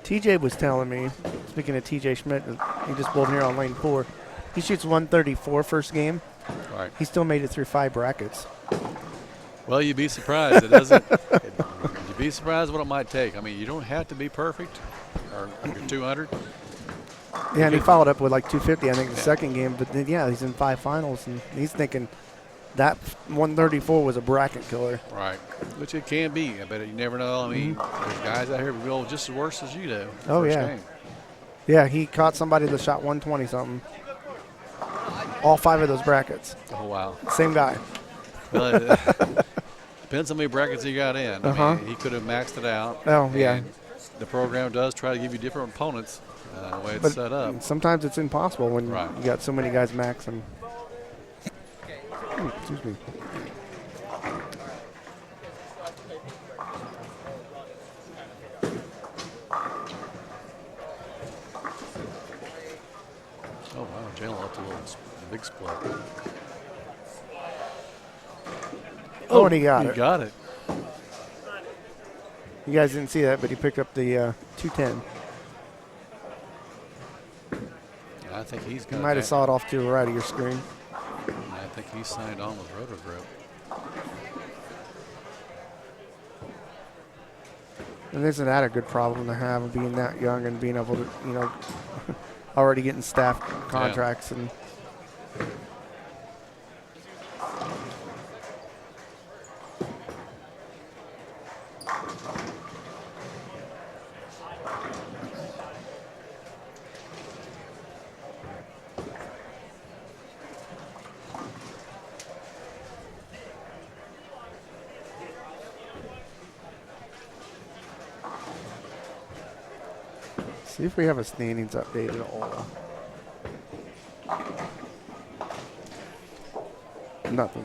TJ was telling me, speaking of TJ Schmidt, he just bowled here on lane 4. He shoots 134 first game. Right. He still made it through 5 brackets. Well, you'd be surprised. It doesn't. You'd be surprised what it might take. I mean, you don't have to be perfect or under 200. Yeah, and he followed up with like 250, I think, the second game. But then, he's in 5 finals, and he's thinking that 134 was a bracket killer. Right, which it can be, but you never know. I mean, there's guys out here who go just as worse as you do. Oh, first yeah. game. Yeah, he caught somebody that shot 120-something. All 5 of those brackets. Oh, wow. Same guy. Well, it depends how many brackets he got in. I mean, he could have maxed it out. Oh, yeah. The program does try to give you different opponents the way it's set up. Sometimes it's impossible when you got so many guys maxing. Excuse me. Oh, wow. Jalen left a big split. Oh, and he got it. He got it. You guys didn't see that, but he picked up the 210. Yeah, I think he's got You might have saw it off to the right of your screen. I think he signed on with Rotor Grip. And isn't that a good problem to have, being that young and being able to, already getting staff contracts and. See if we have a standings update at all. Nothing.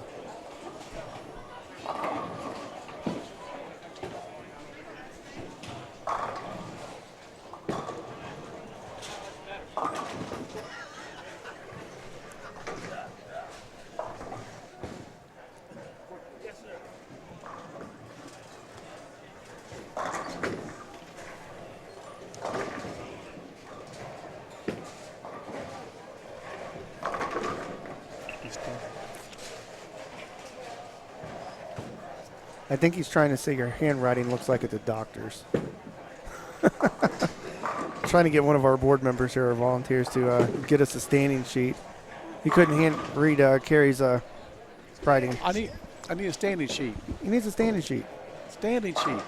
I think he's trying to say your handwriting looks like it's a doctor's. trying to get one of our board members here, or volunteers, to get us a standing sheet. He couldn't read Kerry's writing. I need a standing sheet. He needs a standing sheet. Standing sheet.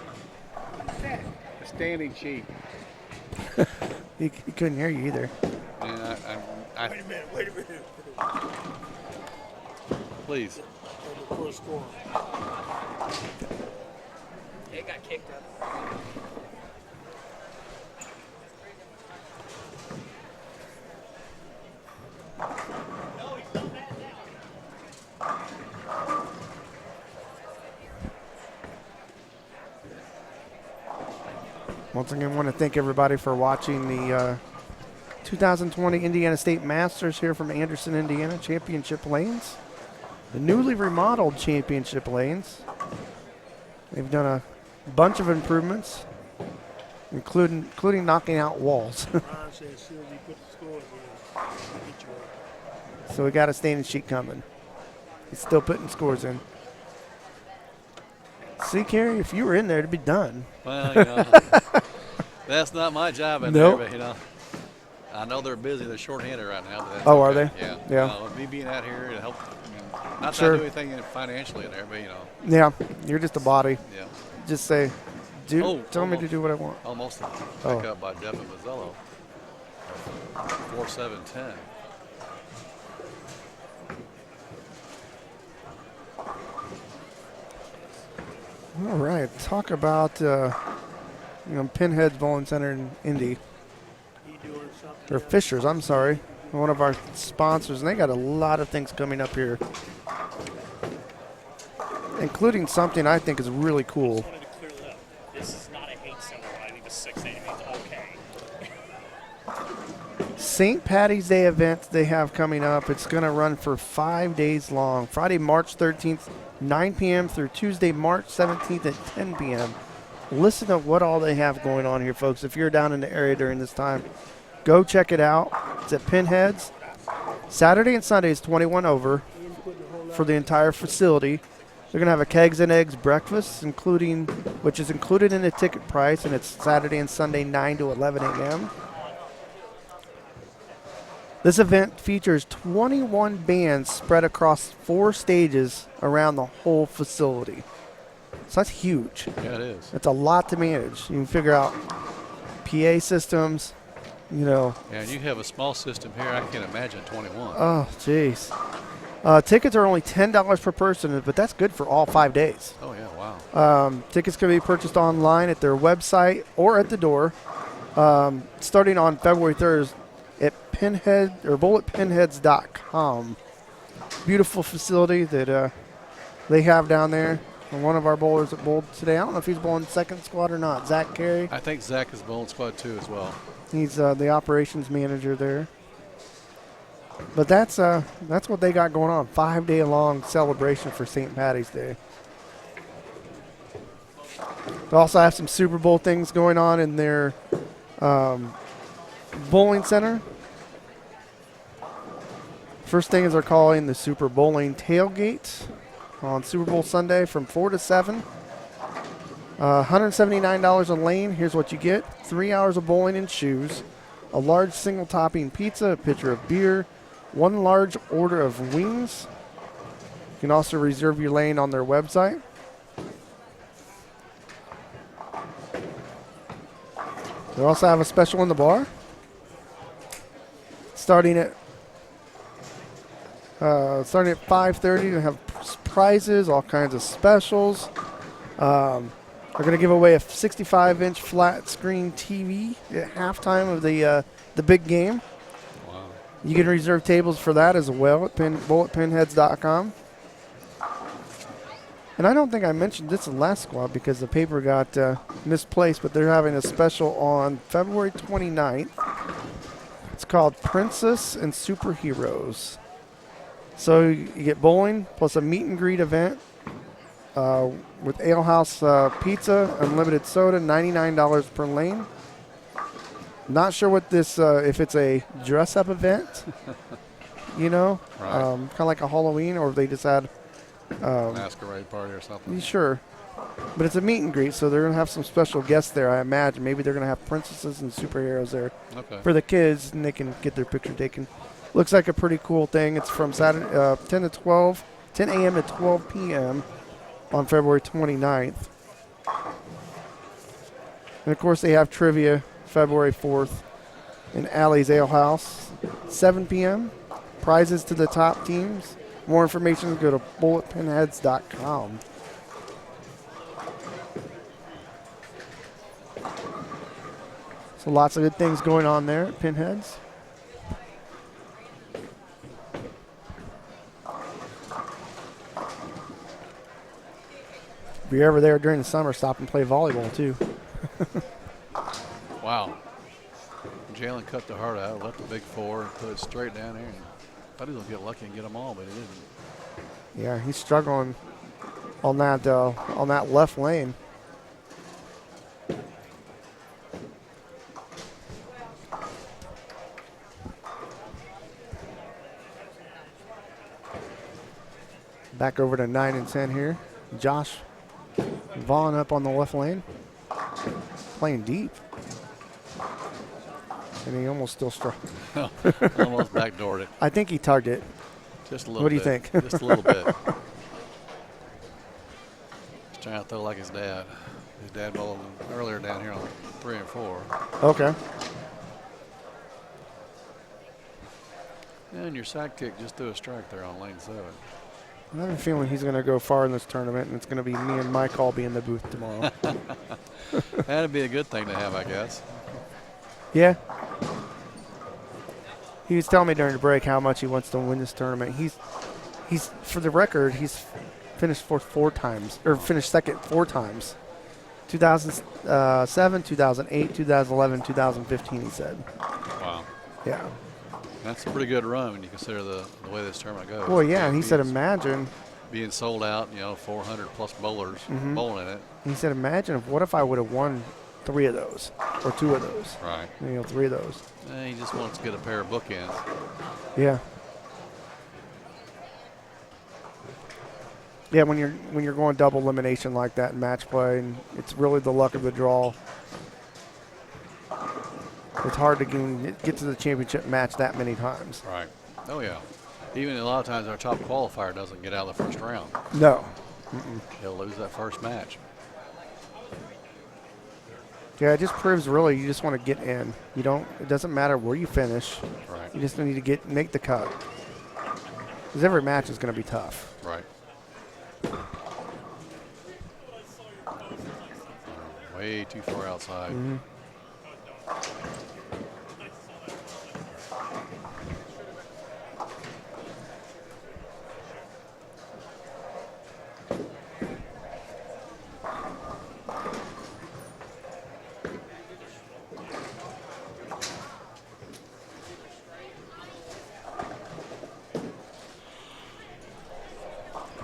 A standing sheet. He couldn't hear you either. Yeah, Wait a minute. Please. It got kicked up. Once again, I want to thank everybody for watching the 2020 Indiana State Masters here from Anderson, Indiana, Championship Lanes. The newly remodeled Championship Lanes. They've done a bunch of improvements, including knocking out walls. So we got a standing sheet coming. He's still putting scores in. See, Kerry, if you were in there, it'd be done. Well, that's not my job in Nope. there, but I know they're busy. They're short-handed right now. But that's Oh, are okay. they? Yeah. Yeah. Me being out here to help, not Sure. to do anything financially in there, but Yeah, you're just a body. yeah. Just say, Oh, tell me to almost. do what I want. Almost a Oh. pickup by Devin Mazzello. 4-7-10. All right, talk about Pinhead's Bowling Center in Indy. Or Fisher's, I'm sorry. One of our sponsors, and they got a lot of things coming up here, including something I think is really cool. Wanted to clear that up. This is not a hate symbol. I think it's 6 8 means okay. St. Patty's Day event they have coming up. It's going to run for 5 days long. Friday, March 13th, 9 p.m. through Tuesday, March 17th at 10 p.m. Listen to what all they have going on here, folks. If you're down in the area during this time, go check it out. It's at Pinhead's. Saturday and Sunday is 21 over for the entire facility. They're going to have a kegs and eggs breakfast, which is included in the ticket price, and it's Saturday and Sunday 9 to 11 a.m. This event features 21 bands spread across 4 stages around the whole facility. So that's huge. Yeah, it is. It's a lot to manage. You can figure out PA systems, Yeah, and you have a small system here. I can't imagine 21. Oh, jeez. Tickets are only $10 per person, but that's good for all 5 days. Oh, yeah, wow. Tickets can be purchased online at their website or at the door, starting on February 3rd at Pinhead or bulletpinheads.com. Beautiful facility that they have down there. And one of our bowlers that bowled today, I don't know if he's bowling second squad or not, Zach Kerry. I think Zach is bowling squad 2 as well. He's the operations manager there. But that's what they got going on. 5-day-long celebration for St. Patty's Day. They also have some Super Bowl things going on in their bowling center. First thing is they're calling the Super Bowling Tailgate on Super Bowl Sunday from 4 to 7. $179 a lane. Here's what you get. 3 hours of bowling and shoes, a large single topping pizza, a pitcher of beer, 1 large order of wings. You can also reserve your lane on their website. They also have a special in the bar. Starting at 5:30, they have prizes, all kinds of specials. They're going to give away a 65-inch flat screen TV at halftime of the big game. Wow. You can reserve tables for that as well at bulletpinheads.com. And I don't think I mentioned this in last squad because the paper got misplaced, but they're having a special on February 29th. It's called Princess and Superheroes. So you get bowling plus a meet and greet event with Ale House pizza, unlimited soda, $99 per lane. Not sure what this, if it's a dress-up event, Right. kind of like a Halloween, or if they just had Masquerade party or something. sure. But it's a meet and greet, so they're going to have some special guests there, I imagine. Maybe they're going to have princesses and superheroes there for the kids, and they can get their picture taken. Looks like a pretty cool thing. It's from Saturday 10 a.m. to 12 p.m. on February 29th. And, of course, they have trivia February 4th in Alley's Ale House, 7 p.m. Prizes to the top teams. More information, go to bulletpinheads.com. So lots of good things going on there at Pinheads. If you're ever there during the summer, stop and play volleyball too. Wow. Jalen cut the heart out, left the big four, and put it straight down there. And thought he was going to get lucky and get them all, but he didn't. Yeah, he's struggling on that left lane. Back over to 9 and 10 here. Josh Vaughn up on the left lane, playing deep. And he almost still struck. Almost backdoored it. I think he tugged it. Just a little bit. What do you think? Just a little bit. He's trying to throw like his dad. His dad bowled earlier down here on 3 and 4. Okay. And your sidekick just threw a strike there on lane 7. I have a feeling he's going to go far in this tournament, and it's going to be me and Mike all be in the booth tomorrow. That'd be a good thing to have, I guess. Yeah. He was telling me during the break how much he wants to win this tournament. He's for the record, he's finished fourth 4 times, or finished second 4 times. 2007, 2008, 2011, 2015, he said. Wow. Yeah. That's a pretty good run when you consider the way this tournament goes. Well, yeah, and he said imagine. Being sold out, 400 plus bowlers bowling in it. He said imagine what if I would have won 3 of those or 2 of those. Right. 3 of those. He just wants to get a pair of bookends. Yeah. Yeah, when you're going double elimination like that in match play, and it's really the luck of the draw. It's hard to get to the championship match that many times. Right. Oh, yeah. Even a lot of times our top qualifier doesn't get out of the first round. No. He'll lose that first match. Yeah, it just proves really you just want to get in. It doesn't matter where you finish. Right. You just need to make the cut. Because every match is going to be tough. Right. Way too far outside.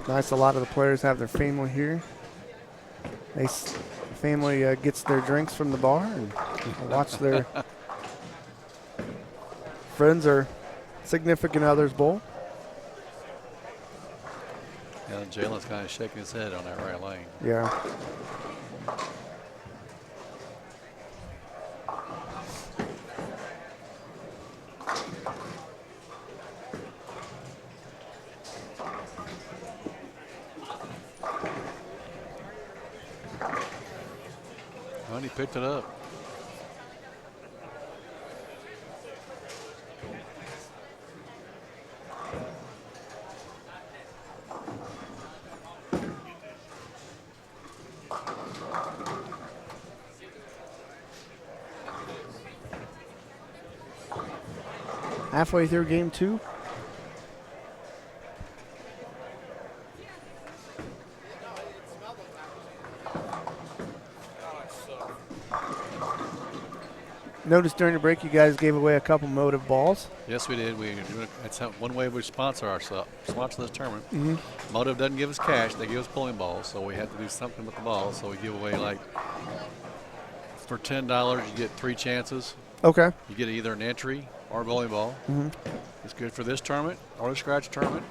Nice, a lot of the players have their family here. The family gets their drinks from the bar and watch their friends or significant others bowl. Yeah, Jalen's kind of shaking his head on that right lane. Yeah. Well, he picked it up. Halfway through game 2. Noticed during the break you guys gave away a couple Motive balls. Yes, we did. That's one way we sponsor ourselves. Sponsor this tournament. Mm-hmm. Motive doesn't give us cash; they give us bowling balls. So we have to do something with the balls. So we give away for $10, you get 3 chances. Okay. You get either an entry or a bowling ball. Mm-hmm. It's good for this tournament or the scratch tournament.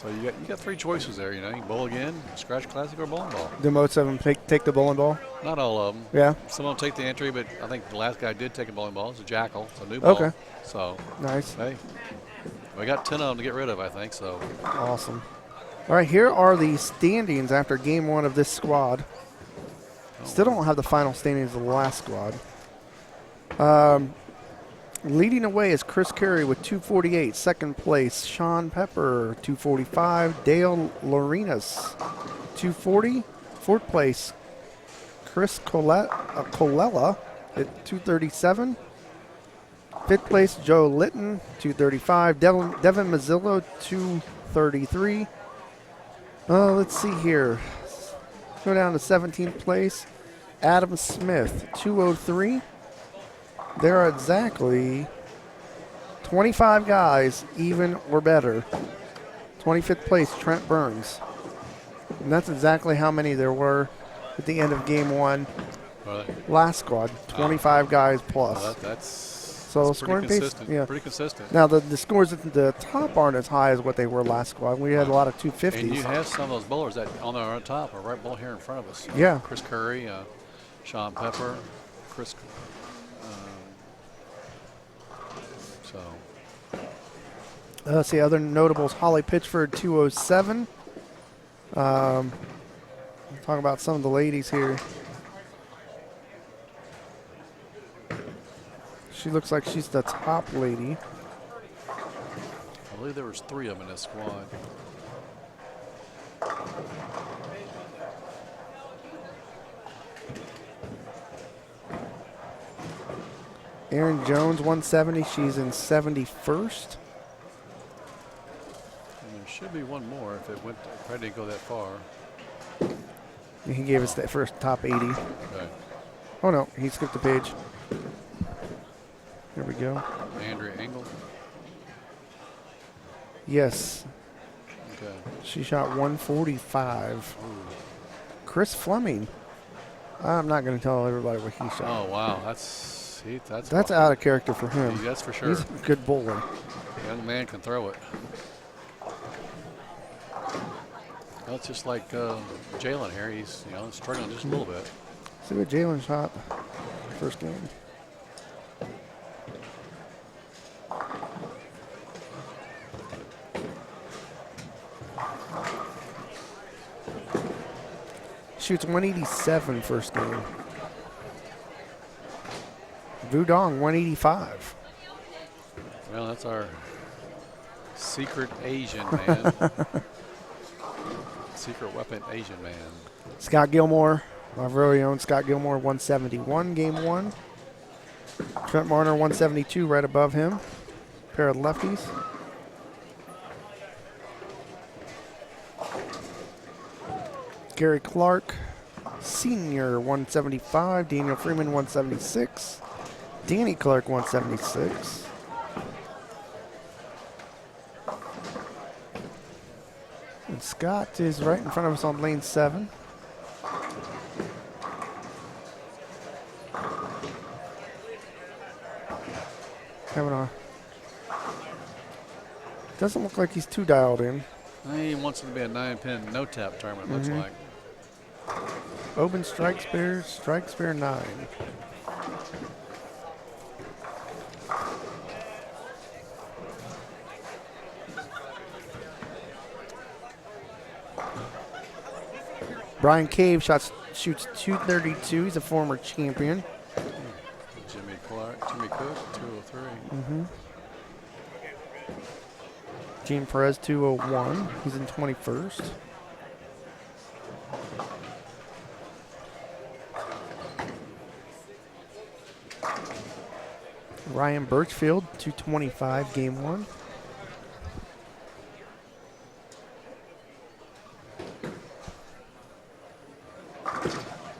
So you got 3 choices there. You know, you can bowl again, scratch classic, or bowling ball. Do most of them take the bowling ball? Not all of them. Yeah. Some of them take the entry, but I think the last guy did take a bowling ball. It's a Jackal. It's a new ball. Okay. So Nice. hey, we got 10 of them to get rid of, I think. So Awesome. All right, here are the standings after game 1 of this squad. Still don't have the final standings of the last squad. Leading away is Chris Kerry with 248. Second place, Sean Pepper, 245. Dale Lorinas, 240. Fourth place, Chris Colella at 237. Fifth place, Joe Litton, 235. Devin Mazzillo, 233. Let's see here. Go down to 17th place. Adam Smith, 203. There are exactly 25 guys, even or better. 25th place, Trent Burns. And that's exactly how many there were at the end of game 1. Last squad, 25 guys plus. Well, that's scoring pretty pace, consistent. yeah. Pretty consistent. Now the scores at the top aren't as high as what they were last squad. We had a lot of 250s. And you have some of those bowlers that on the top are right below here in front of us. Yeah. Chris Curry, Sean Pepper, Chris. Let's see, other notables, Holly Pitchford, 207. Talk about some of the ladies here. She looks like she's the top lady. I believe there was 3 of them in this squad. Erin Jones, 170. She's in 71st. There should be one more if it went. Probably didn't go that far. He gave us that first top 80. Okay. Oh no, he skipped the page. There we go. Andrea Engel. Yes. Okay. She shot 145. Ooh. Chris Fleming. I'm not going to tell everybody what he shot. Oh wow, that's out of character for him. That's for sure. He's a good bowler. The young man can throw it. Well, it's just like Jalen here. He's struggling just a little bit. See what Jalen shot first game. Shoots 187 first game. Vudong 185. Well, that's our secret Asian man. Secret weapon Asian man. Scott Gilmore, our very own Scott Gilmore, 171 game 1. Trent Marner 172 right above him. Pair of lefties. Gary Clark, senior, 175. Daniel Freeman, 176. Danny Clark, 176. And Scott is right in front of us on lane 7. Doesn't look like he's too dialed in. He wants it to be a 9-pin no-tap tournament, looks like. Open strike spare 9. Brian Cave shoots 232. He's a former champion. Jimmy Cook, 203. Gene Perez, 201. He's in 21st. Ryan Birchfield, 225, game 1.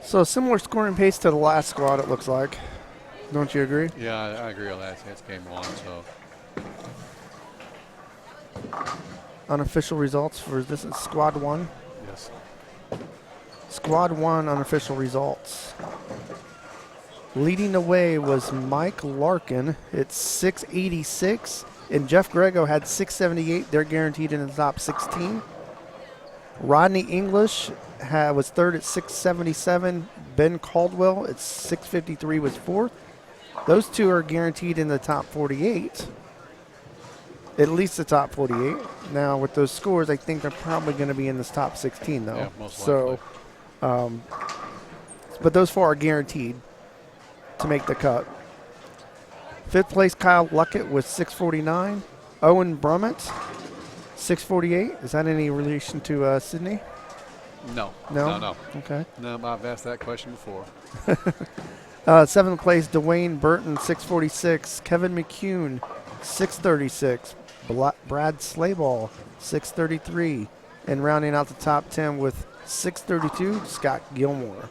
So similar scoring pace to the last squad, it looks like. Don't you agree? Yeah, I agree on that. It's game 1, so. Unofficial results for this is squad 1. Yes. Squad 1 unofficial results. Leading the way was Mike Larkin at 686 And Jeff Grego had 678. They're guaranteed in the top 16. Rodney English was third at 677. Ben Caldwell at 653 was fourth. Those two are guaranteed in the top 48. At least the top 48. Now, with those scores, I think they're probably going to be in this top 16, though. Yeah, most likely. So, but those four are guaranteed to make the cut. Fifth place, Kyle Luckett with 649. Owen Brummett, 648. Is that any relation to Sydney? No. No? Okay. No, I've asked that question before. Seventh place, Dwayne Burton, 646. Kevin McCune, 636. Brad Slayball, 633. And rounding out the top 10 with 632, Scott Gilmore.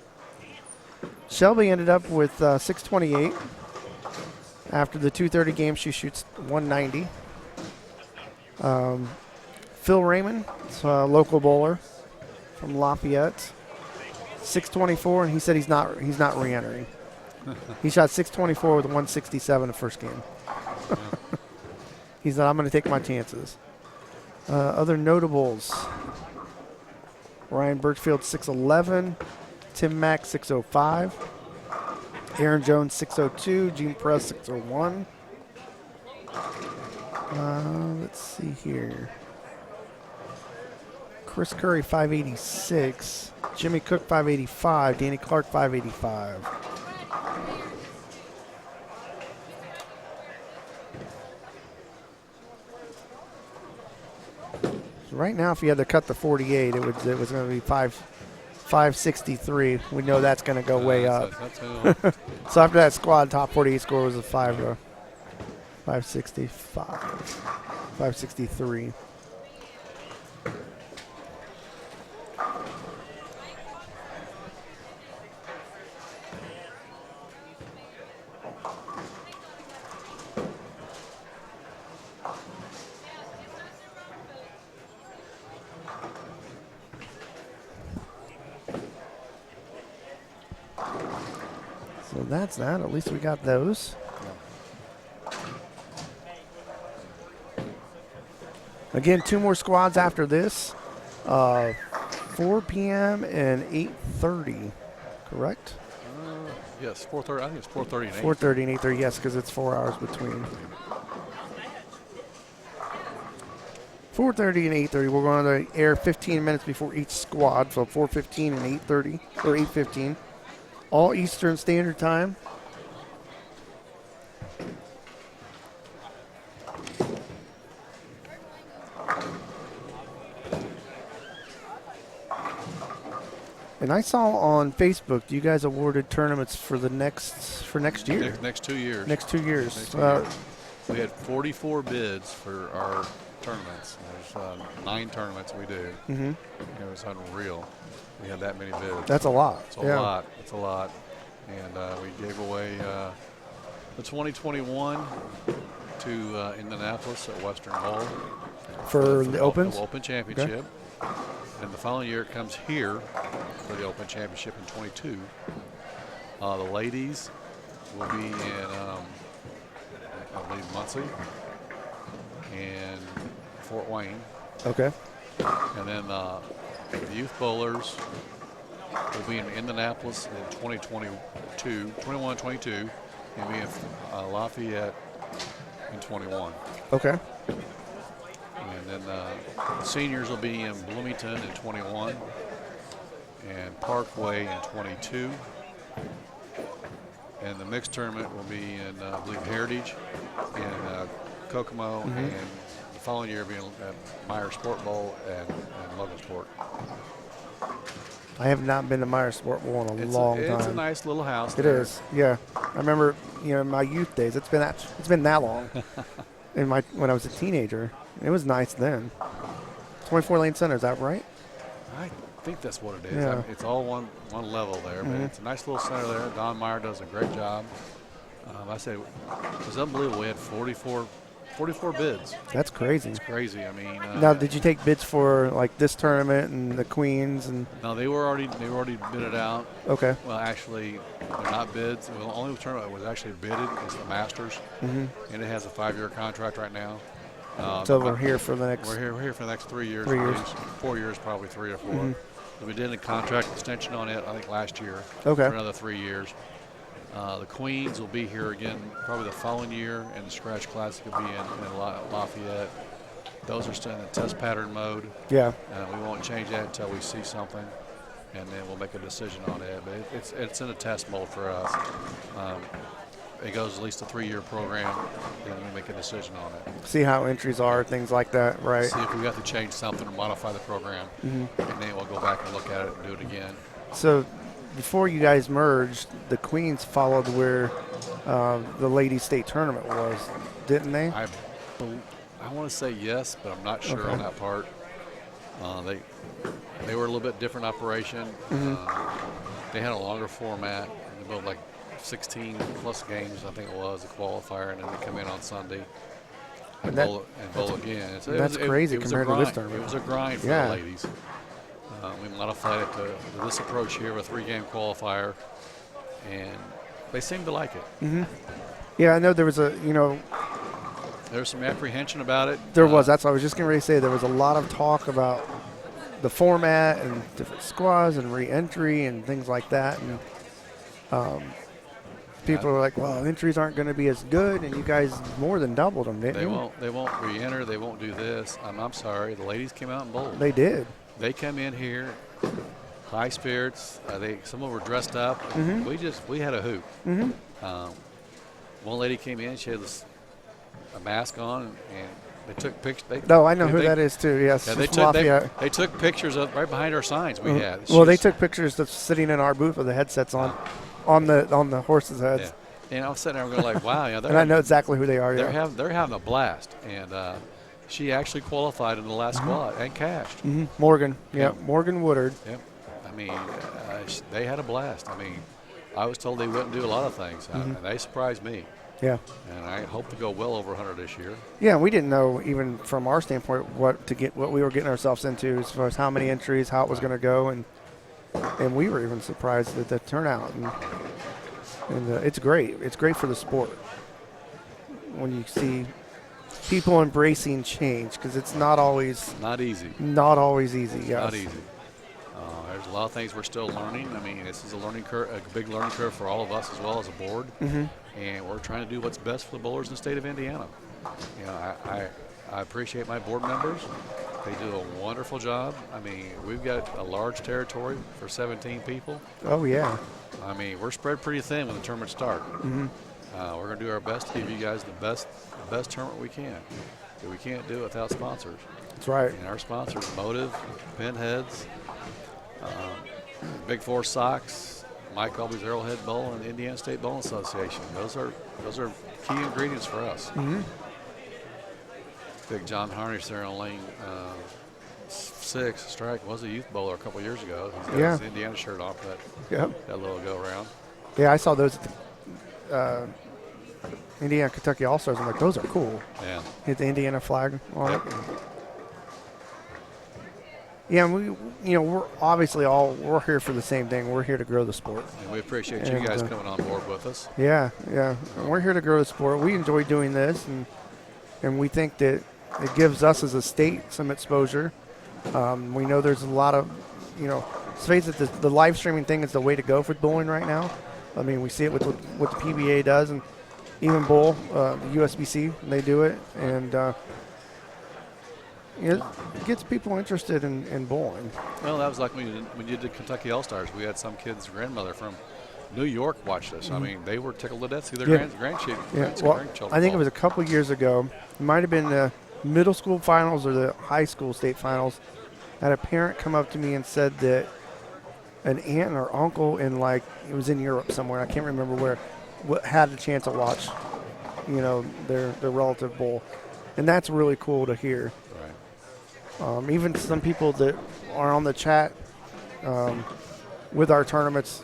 Shelby ended up with 628. After the 2:30 game, she shoots 190. Phil Raymond, a local bowler from Lafayette, 624, and he said he's not re-entering. He shot 624 with 167 the first game. He said, I'm going to take my chances. Other notables, Ryan Birchfield, 611. Tim Mack, 605. Aaron Jones, 602. Gene Perez, 601. Let's see here. Chris Curry, 586. Jimmy Cook, 585. Danny Clark, 585. Right now, if you had to cut the 48, it was going to be 563. We know that's going to go way up. So after that squad, top 48 score was a 563. So that's that. At least we got those. Again, two more squads after this. 4 p.m. and 8:30, correct? Yes, 4:30. I think it's 4:30 and 4:30 and 8:30, yes, because it's 4 hours between. 4:30 and 8:30. We're going to air 15 minutes before each squad, so 4:15 and 8:30, or 8:15. All Eastern Standard Time. And I saw on Facebook, you guys awarded tournaments for next year. Next 2 years. Next 2 years. We had 44 bids for our tournaments. There's 9 tournaments we do. Mm-hmm. It was unreal. We had that many bids. That's a lot. It's a lot. It's a lot. And we gave away the 2021 to Indianapolis at Western Bowl. For the Opens? The Open Championship. Okay. And the following year it comes here for the Open Championship in 22. The ladies will be in, I believe, Muncie and Fort Wayne. Okay. And then the youth bowlers will be in Indianapolis in 21-22, and be in Lafayette in 21. Okay. And then the seniors will be in Bloomington in 21 and Parkway in 22. And the mixed tournament will be in, I believe, Heritage and Kokomo, mm-hmm. and the following year will be at Meyer Sport Bowl and Logansport. I have not been to Meyer Sport Bowl in a long time. It's a nice little house. It is, yeah. I remember, my youth days. It's been that long. When I was a teenager, it was nice then. 24-lane center, is that right? I think that's what it is. Yeah. It's all one level there, mm-hmm. but it's a nice little center there. Don Meyer does a great job. I said it was unbelievable. We had 44 bids. That's crazy. It's crazy. I mean, now, did you take bids for like this tournament and the Queens and? No, they were already bidded out. Okay. Well, actually, they're not bids. The only tournament that was actually bidded is the Masters, mm-hmm. and it has a 5-year contract right now. So we're here for the next. We're here for the next 3 years. 3 years. 4 years, probably 3 or 4. Mm-hmm. We did a contract extension on it, I think, last year. Okay. For another 3 years. The Queens will be here again probably the following year, and the Scratch Classic will be in Lafayette. Those are still in the test pattern mode. Yeah. We won't change that until we see something, and then we'll make a decision on it. But it's in a test mode for us. It goes at least a 3-year program, and we make a decision on it. See how entries are, things like that, right? See if we have to change something or modify the program, and then we'll go back and look at it and do it again. So before you guys merged, the Queens followed where the ladies' state tournament was, didn't they? I want to say yes, but I'm not sure on that part. They were a little bit different operation. They had a longer format. They built like 16 plus games, I think it was, a qualifier, and then they come in on Sunday and bowl again. That's crazy compared to this tournament. It was a grind for the ladies. We modified it to this approach here with a 3-game qualifier, and they seemed to like it. Yeah, I know there was There's some apprehension about it. There was. That's what I was just getting ready to say. There was a lot of talk about the format and different squads and re-entry and things like that. And people were like, well, entries aren't going to be as good, and you guys more than doubled them, didn't you? They won't re-enter. They won't do this. I'm sorry. The ladies came out and bowled. They did. They come in here, high spirits. Some of them were dressed up. We had a hoop. One lady came in. She had a mask on, and they took pictures. I know who that is too. Yes, yeah, they took pictures of right behind our signs we had. Well, they took pictures of sitting in our booth with the headsets on the horses' heads. Yeah. And I was sitting there going like, wow, and I know exactly who they are. They're having a blast, and she actually qualified in the last squad and cashed. Morgan, Morgan Woodard. Yep. I mean, they had a blast. I mean, I was told they wouldn't do a lot of things, and they surprised me. Yeah. And I hope to go well over 100 this year. Yeah, we didn't know, even from our standpoint, what we were getting ourselves into as far as how many entries, how it was going to go, and we were even surprised at the turnout. And it's great. It's great for the sport when you see people embracing change, because it's not always easy. Not always easy. Yes. Not easy. There's a lot of things we're still learning. I mean, this is a learning curve, a big learning curve for all of us as well as a board. And we're trying to do what's best for the bowlers in the state of Indiana. You know, I appreciate my board members. They do a wonderful job. I mean, we've got a large territory for 17 people. Oh, yeah. I mean, we're spread pretty thin when the tournaments start. We're going to do our best to give you guys the best tournament we can. But we can't do it without sponsors. That's right. And our sponsors, Motive, Pinheads, Big Four Sox, Mike Albie's Arrowhead Bowl, and the Indiana State Bowling Association. Those are key ingredients for us. Big John Harnish there on lane 6 strike was a youth bowler a couple years ago. He's got his Indiana shirt off that little go around. Yeah, I saw those at the Indiana Kentucky All Stars. I'm like, those are cool. Yeah. Hit the Indiana flag on it. Yeah, we're obviously we're here for the same thing. We're here to grow the sport. And we appreciate you guys coming on board with us. Yeah. And we're here to grow the sport. We enjoy doing this, and we think that it gives us as a state some exposure. We know there's a lot of, let's face it, the live streaming thing is the way to go for bowling right now. I mean, we see it with what the PBA does, and even bowl, the Usbc, they do it, and it gets people interested in bowling. Well, that was like when you did the Kentucky All-Stars. We had some kid's grandmother from New York watch us. I mean, they were tickled to death to see their grandchildren. I think it was a couple years ago. It might have been the middle school finals or the high school state finals. I had a parent come up to me and said that an aunt or uncle it was in Europe somewhere, I can't remember where, had a chance to watch, their relative bowl. And that's really cool to hear. Right. Even some people that are on the chat with our tournaments,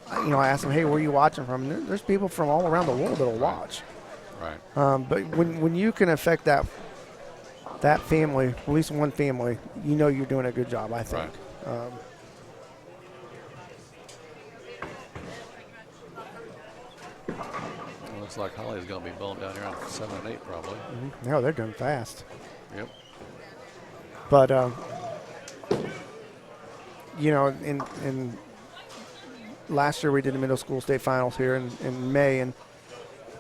I ask them, hey, where are you watching from? There's people from all around the world that'll watch. Right. But when you can affect that family, at least one family, you're doing a good job, I think. Right. Looks like Holly's going to be bowling down here on 7 and 8 probably. No, they're done fast. Yep. But, you know, in last year we did the middle school state finals here in May, and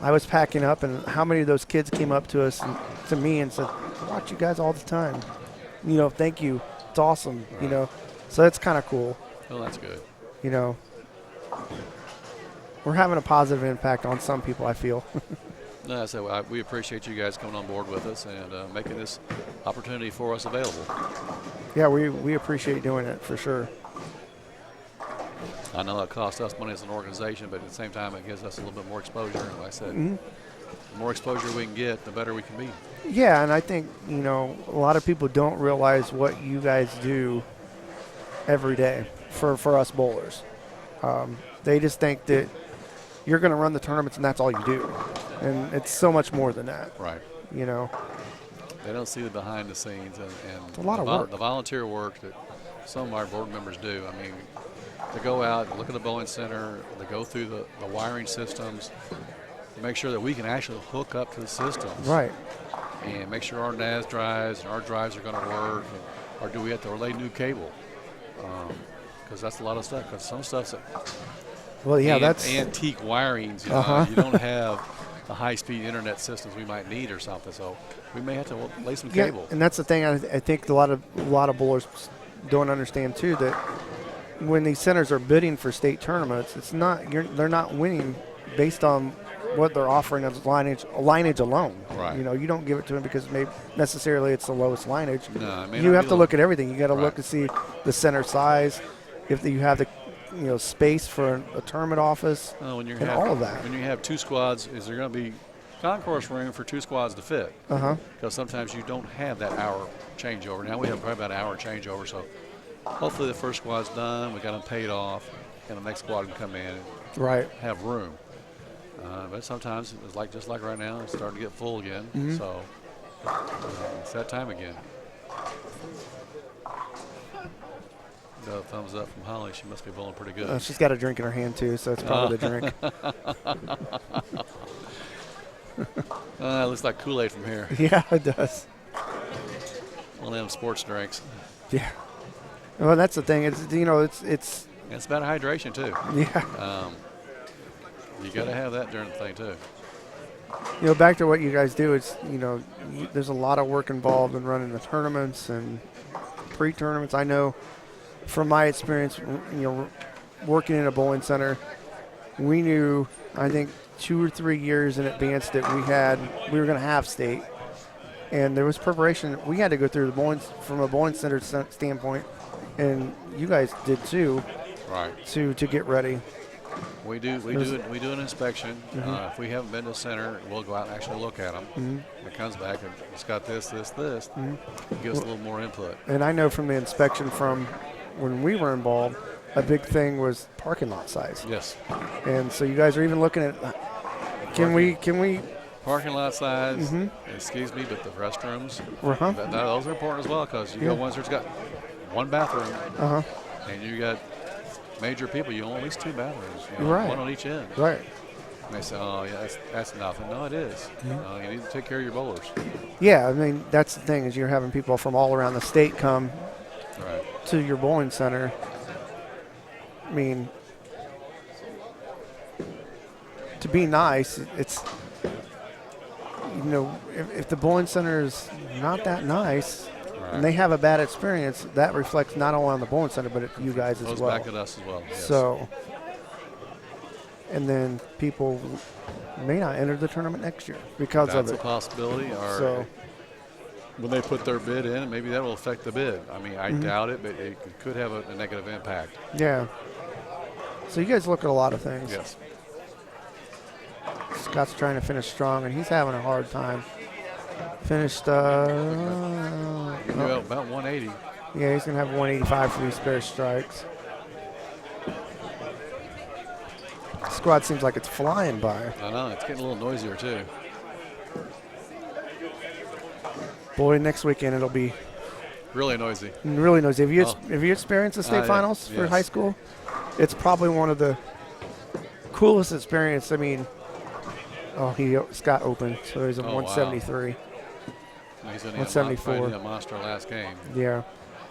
I was packing up, and how many of those kids came up to us and to me and said, I watch you guys all the time. You know, thank you. It's awesome, Right. you know. So that's kind of cool. Well, that's good. You know, we're having a positive impact on some people, I feel. No, so we appreciate you guys coming on board with us and making this opportunity for us available. Yeah, we appreciate doing it for sure. I know it costs us money as an organization, but at the same time, it gives us a little bit more exposure. And like I said, the more exposure we can get, the better we can be. Yeah, and I think, you know, a lot of people don't realize what you guys do every day for us bowlers. They just think that you're going to run the tournaments and that's all you do. And it's so much more than that. Right. You know. They don't see the behind the scenes and it's a lot of work. The volunteer work that some of our board members do. I mean, they go out, look at the bowling center, they go through the wiring systems to make sure that we can actually hook up to the systems. Right. And make sure our NAS drives and our drives are going to work. Or do we have to relay new cable? Because that's a lot of stuff. Because some stuff's that's antique wirings. You know, you don't have the high-speed internet systems we might need or something. So we may have to lay some cable. And that's the thing I think a lot of bowlers don't understand too, that when these centers are bidding for state tournaments, they're not winning based on what they're offering as lineage alone. Right. You know, you don't give it to them because maybe necessarily it's the lowest lineage. No, it may you not have be to low. look at everything. You got to Right. look to see the center size, if you have the space for a tournament office, and all of that. When you have two squads, is there going to be concourse room for two squads to fit? Because sometimes you don't have that hour changeover. Now we have probably about an hour changeover, so hopefully the first squad's done, we got them paid off, and the next squad can come in and have room. But sometimes it's just like right now, it's starting to get full again. So it's that time again. Got a thumbs up from Holly. She must be bowling pretty good. She's got a drink in her hand too, so it's probably the drink. It looks like Kool-Aid from here. Yeah, it does. One of them sports drinks. Yeah. Well, that's the thing. It's It's about hydration too. Yeah. You got to have that during the thing too. You know, back to what you guys do, it's, there's a lot of work involved in running the tournaments and pre-tournaments. I know from my experience, working in a bowling center, we knew, I think, 2 or 3 years in advance that we were going to have state. And there was preparation. We had to go through from a bowling center standpoint, and you guys did too. Right. To get ready. We do an inspection. If we haven't been to the center, we'll go out and actually look at them. It comes back and it's got this. Give us a little more input. And I know from the inspection from when we were involved, a big thing was parking lot size. Yes. And so you guys are even looking at can we parking lot size? Excuse me, but the restrooms. Those are important as well, because you got ones that's got one bathroom. And you got major people, you want at least 2 bathrooms, one on each end. Right. And they say, oh, yeah, that's nothing. No, it is. You need to take care of your bowlers. Yeah, I mean, that's the thing, is you're having people from all around the state come to your bowling center. I mean, to be nice, it's, if the bowling center is not that nice, and they have a bad experience, that reflects not only on the bowling center, but at you guys as well. Goes back at us as well. Yes. So, and then people may not enter the tournament next year because of it. That's a possibility. Or when they put their bid in, maybe that will affect the bid. I mean, I doubt it, but it could have a negative impact. Yeah. So you guys look at a lot of things. Yes. Scott's trying to finish strong, and he's having a hard time. Finished about 180. Yeah, he's going to have 185 for these spare strikes. Squad seems like it's flying by. I know, it's getting a little noisier too. Boy, next weekend it'll be really noisy. Really noisy. Have you experienced the state finals for high school? It's probably one of the coolest experiences. I mean, Oh, he's got open, so he's a 173. Wow. He's only 174. a monster last game. Yeah.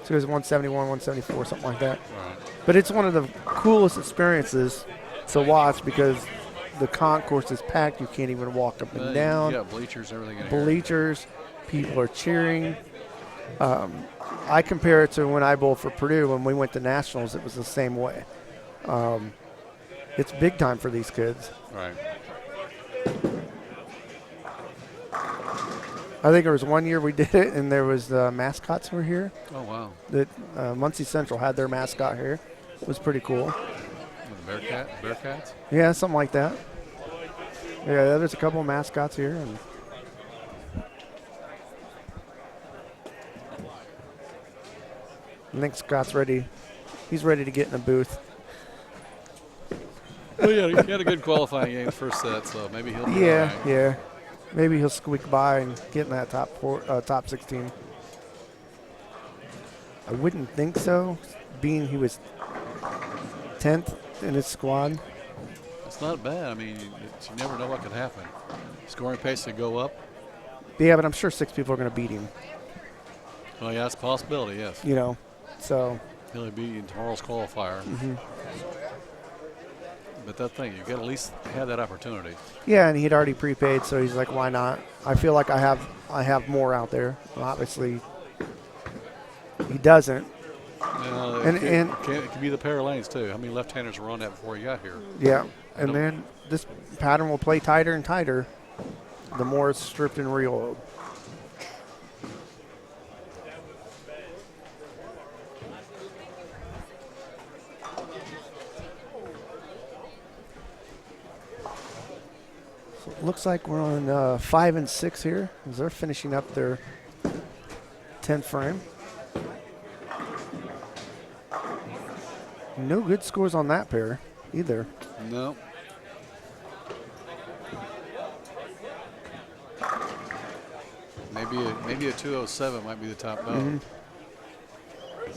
So it was 171, 174, something like that. Right. But it's one of the coolest experiences to watch because the concourse is packed. You can't even walk up and down. Yeah, bleachers, everything in Bleachers. People are cheering. I compare it to when I bowled for Purdue. When we went to nationals, it was the same way. It's big time for these kids. Right. I think there was one year we did it, and there was the mascots were here. Oh, wow. That Muncie Central had their mascot here. It was pretty cool. Bearcats? Yeah, something like that. Yeah, there's a couple of mascots here. And Nick Scott's ready. He's ready to get in the booth. Well, yeah, he had a good qualifying game first set, so maybe he'll be all right. Yeah. Maybe he'll squeak by and get in that top 16. I wouldn't think so, being he was 10th in his squad. It's not bad. I mean, you never know what could happen. Scoring pace could go up. Yeah, but I'm sure 6 people are going to beat him. Well, yeah, that's a possibility, yes. You know, so. He'll be in tomorrow's qualifier. Mm-hmm. But that thing, you got to at least have that opportunity. Yeah, and he'd already prepaid, so he's like, why not? I feel like I have more out there. Well, obviously, he doesn't. It could be the pair of lanes, too. How many left-handers were on that before he got here? Yeah, and then this pattern will play tighter and tighter the more it's stripped and reeled. Looks like we're on 5 and 6 here as they're finishing up their 10th frame. No good scores on that pair either. No. Maybe a 207 might be the top vote. Mm-hmm.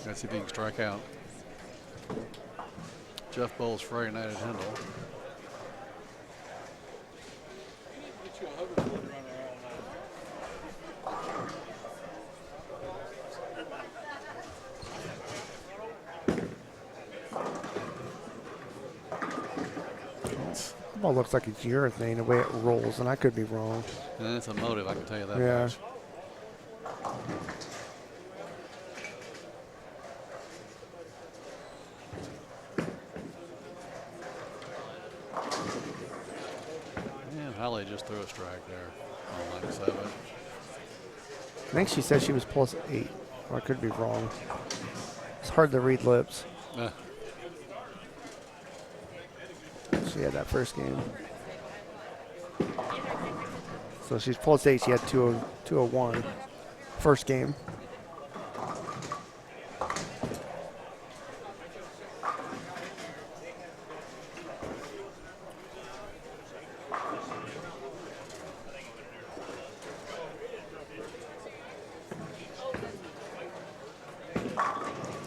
Let's see if he can strike out. Jeff Bowles Friday night at Hendel. Ball looks like it's urethane the way it rolls, and I could be wrong. And it's a motive, I can tell you that Yeah. much. And Holly just threw a strike there on line 7. I think she said she was +8. Or I could be wrong. It's hard to read lips. She had that first game. So she's +8. She had 201 first game.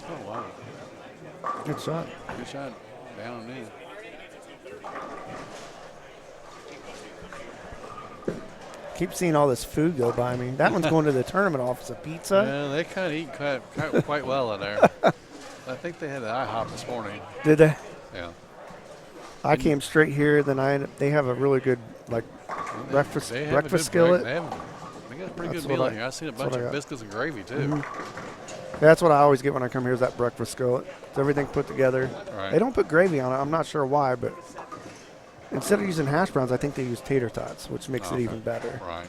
Oh, wow. Good shot. Good shot. Down on knee. Keep seeing all this food go by me. That one's going to the tournament office. A pizza. Yeah, they kind of eat quite well in there. I think they had the IHOP this morning. Did they? Yeah. I came straight here. Then they have a really good breakfast skillet. They got a pretty good meal in here. I've seen a bunch of biscuits and gravy too. Mm-hmm. That's what I always get when I come here is that breakfast skillet. It's everything put together. Right. They don't put gravy on it. I'm not sure why, but instead of using hash browns, I think they use tater tots, which makes it even better. Right.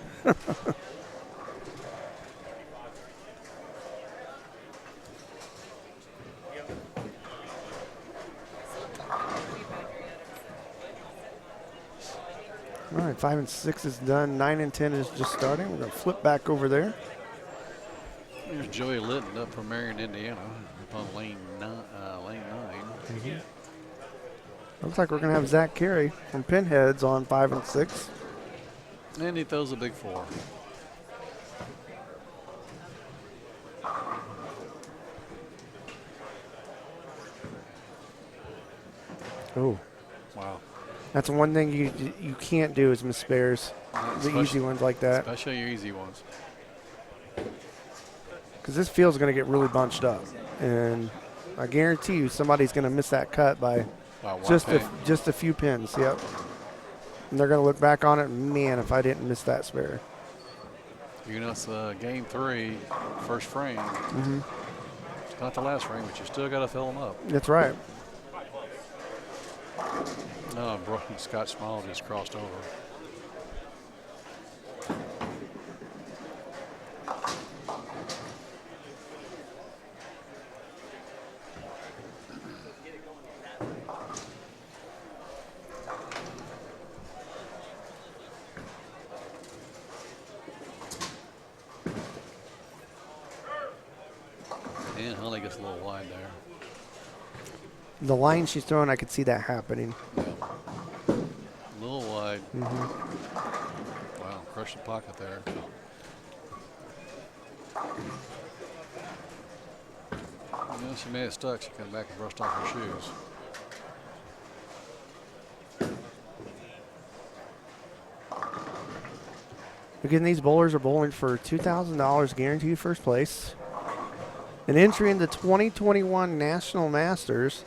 All right, 5 and 6 is done. 9 and 10 is just starting. We're going to flip back over there. Here's Joey Litton up from Marion, Indiana, up on lane 9. Mm-hmm. Looks like we're going to have Zach Kerry from Pinheads on 5 and 6. And he throws a big 4. Oh. Wow. That's one thing you can't do is miss spares. The easy ones like that. Especially your easy ones. Because this field's going to get really bunched up. And I guarantee you somebody's going to miss that cut by just a few pins. Yep. And they're going to look back on it, man, if I didn't miss that spare. You know, it's game 3, first frame. Mm-hmm. It's not the last frame, but you still got to fill them up. That's right. Oh, Scott Small just crossed over. And Holly gets a little wide there. The line she's throwing, I could see that happening. Yeah. A little wide. Mm-hmm. Wow, crushed the pocket there. You know, she may have stuck. She came back and brushed off her shoes. Again, these bowlers are bowling for $2,000 guaranteed first place. An entry in the 2021 National Masters.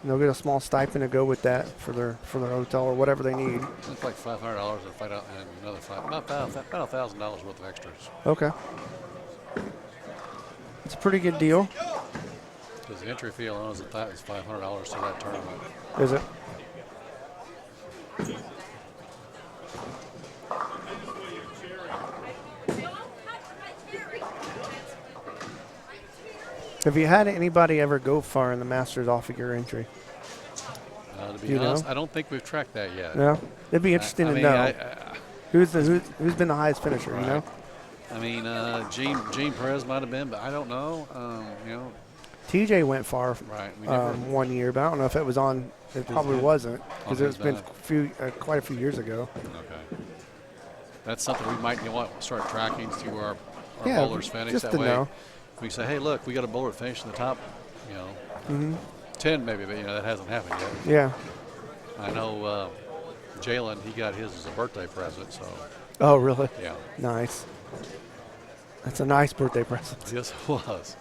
And they'll get a small stipend to go with that for their hotel or whatever they need. It's like $500 and fight out and another about $1,000 worth of extras. Okay. It's a pretty good deal. Because the entry fee alone is $500 to that tournament. Is it? Have you had anybody ever go far in the Masters off of your entry? To be honest, I don't think we've tracked that yet. No? It'd be interesting to know. Who's been the highest finisher, right. You know? I mean, Gene Perez might have been, but I don't know. You know. TJ went far right. 1 year, but I don't know if it was on. It probably wasn't because it's been quite a few years ago. Okay. That's something we might want to start tracking, see where our bowlers finish. Just that to way. know. We say, hey, look, we got a bowler that finished in the top, 10 maybe, but that hasn't happened yet. Yeah. I know Jalen, he got his as a birthday present, so. Oh, really? Yeah. Nice. That's a nice birthday present. Yes, it was.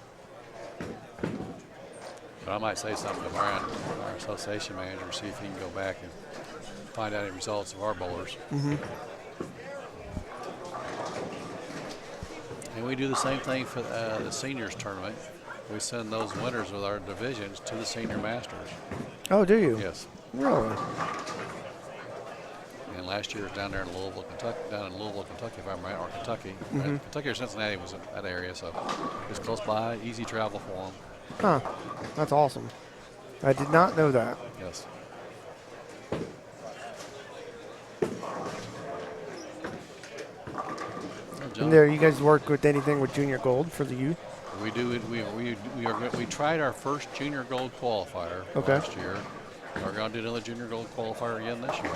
But I might say something to our association manager, see if he can go back and find out any results of our bowlers. Mm-hmm. And we do the same thing for the seniors tournament. We send those winners with our divisions to the senior masters. Oh, do you? Yes. Really? And last year was down there in Louisville, Kentucky, if I'm right, or Kentucky. Mm-hmm. Kentucky or Cincinnati was in that area, so it's close by, easy travel for them. Huh. That's awesome. I did not know that. Yes. And there, you guys work with anything with junior gold for the youth? We do. We tried our first junior gold qualifier last year. We're going to do another junior gold qualifier again this year.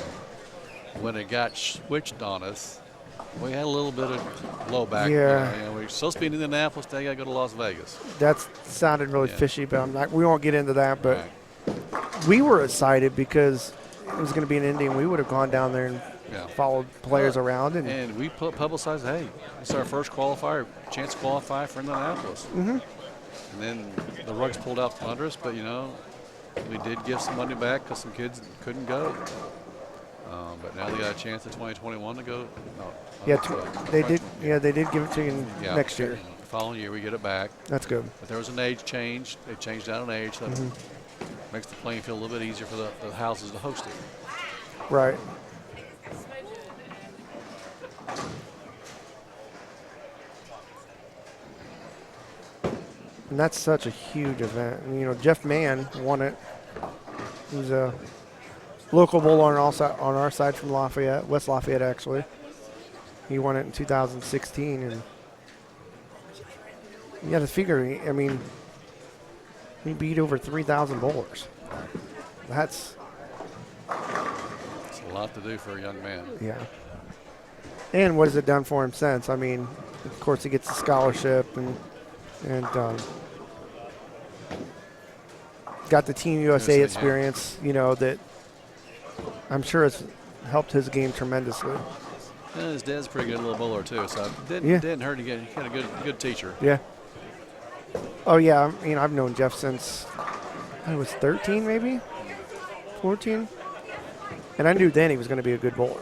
When it got switched on us, we had a little bit of blowback. Yeah. We were supposed to be in Indianapolis. They got to go to Las Vegas. That sounded really fishy, but I'm not. We won't get into that. But right. We were excited because it was going to be in Indy, and we would have gone down there and followed players around. And we publicized, hey, it's our first qualifier, chance to qualify for Indianapolis. Mm-hmm. And then the rugs pulled out from under us, but we did give some money back because some kids couldn't go. But now they got a chance in 2021 to go. They did. Yeah, they did give it to you next year. The following year we get it back. That's good. But there was an age change. They changed out an age, so makes the playing field a little bit easier for the houses to host it. Right. And that's such a huge event. And, Jeff Mann won it. He's a local bowler on our side from Lafayette, West Lafayette actually. He won it in 2016, and you got to figure. He beat over 3,000 bowlers. That's a lot to do for a young man. Yeah. And what has it done for him since? Of course, he gets a scholarship and got the Team USA experience. That I'm sure it's helped his game tremendously. And his dad's a pretty good little bowler too, so it didn't hurt to get he had a good teacher. Yeah. Oh yeah, I mean I've known Jeff since I was 13 maybe, 14, and I knew then he was going to be a good bowler.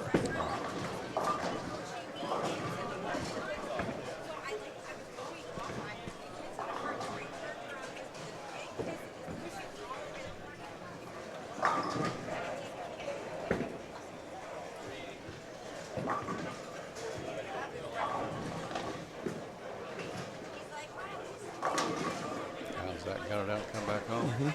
Got it out, come back home.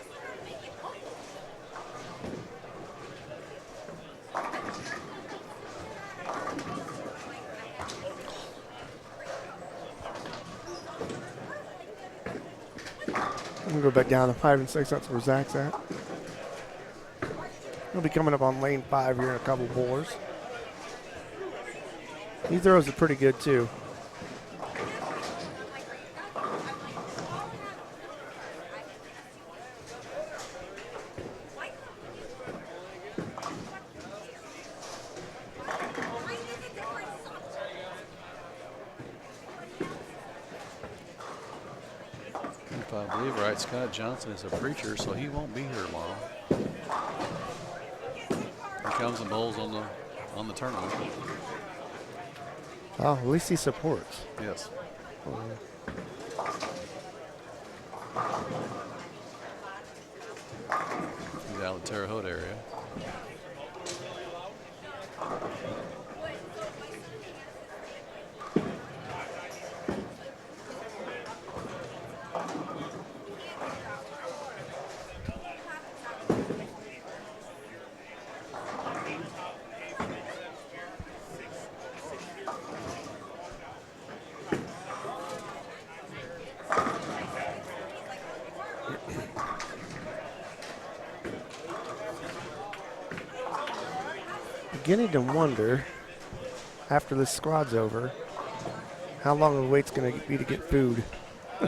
I'm going to go back down to 5 and 6. That's where Zach's at. He'll be coming up on lane 5 here in a couple bowlers. He throws it pretty good too. If I believe right, Scott Johnson is a preacher, so he won't be here tomorrow. He comes and bowls on the tournament. Oh, at least he supports. Yes. He's out of the Terre Haute area. Beginning to wonder, after this squad's over, how long the wait's going to be to get food. I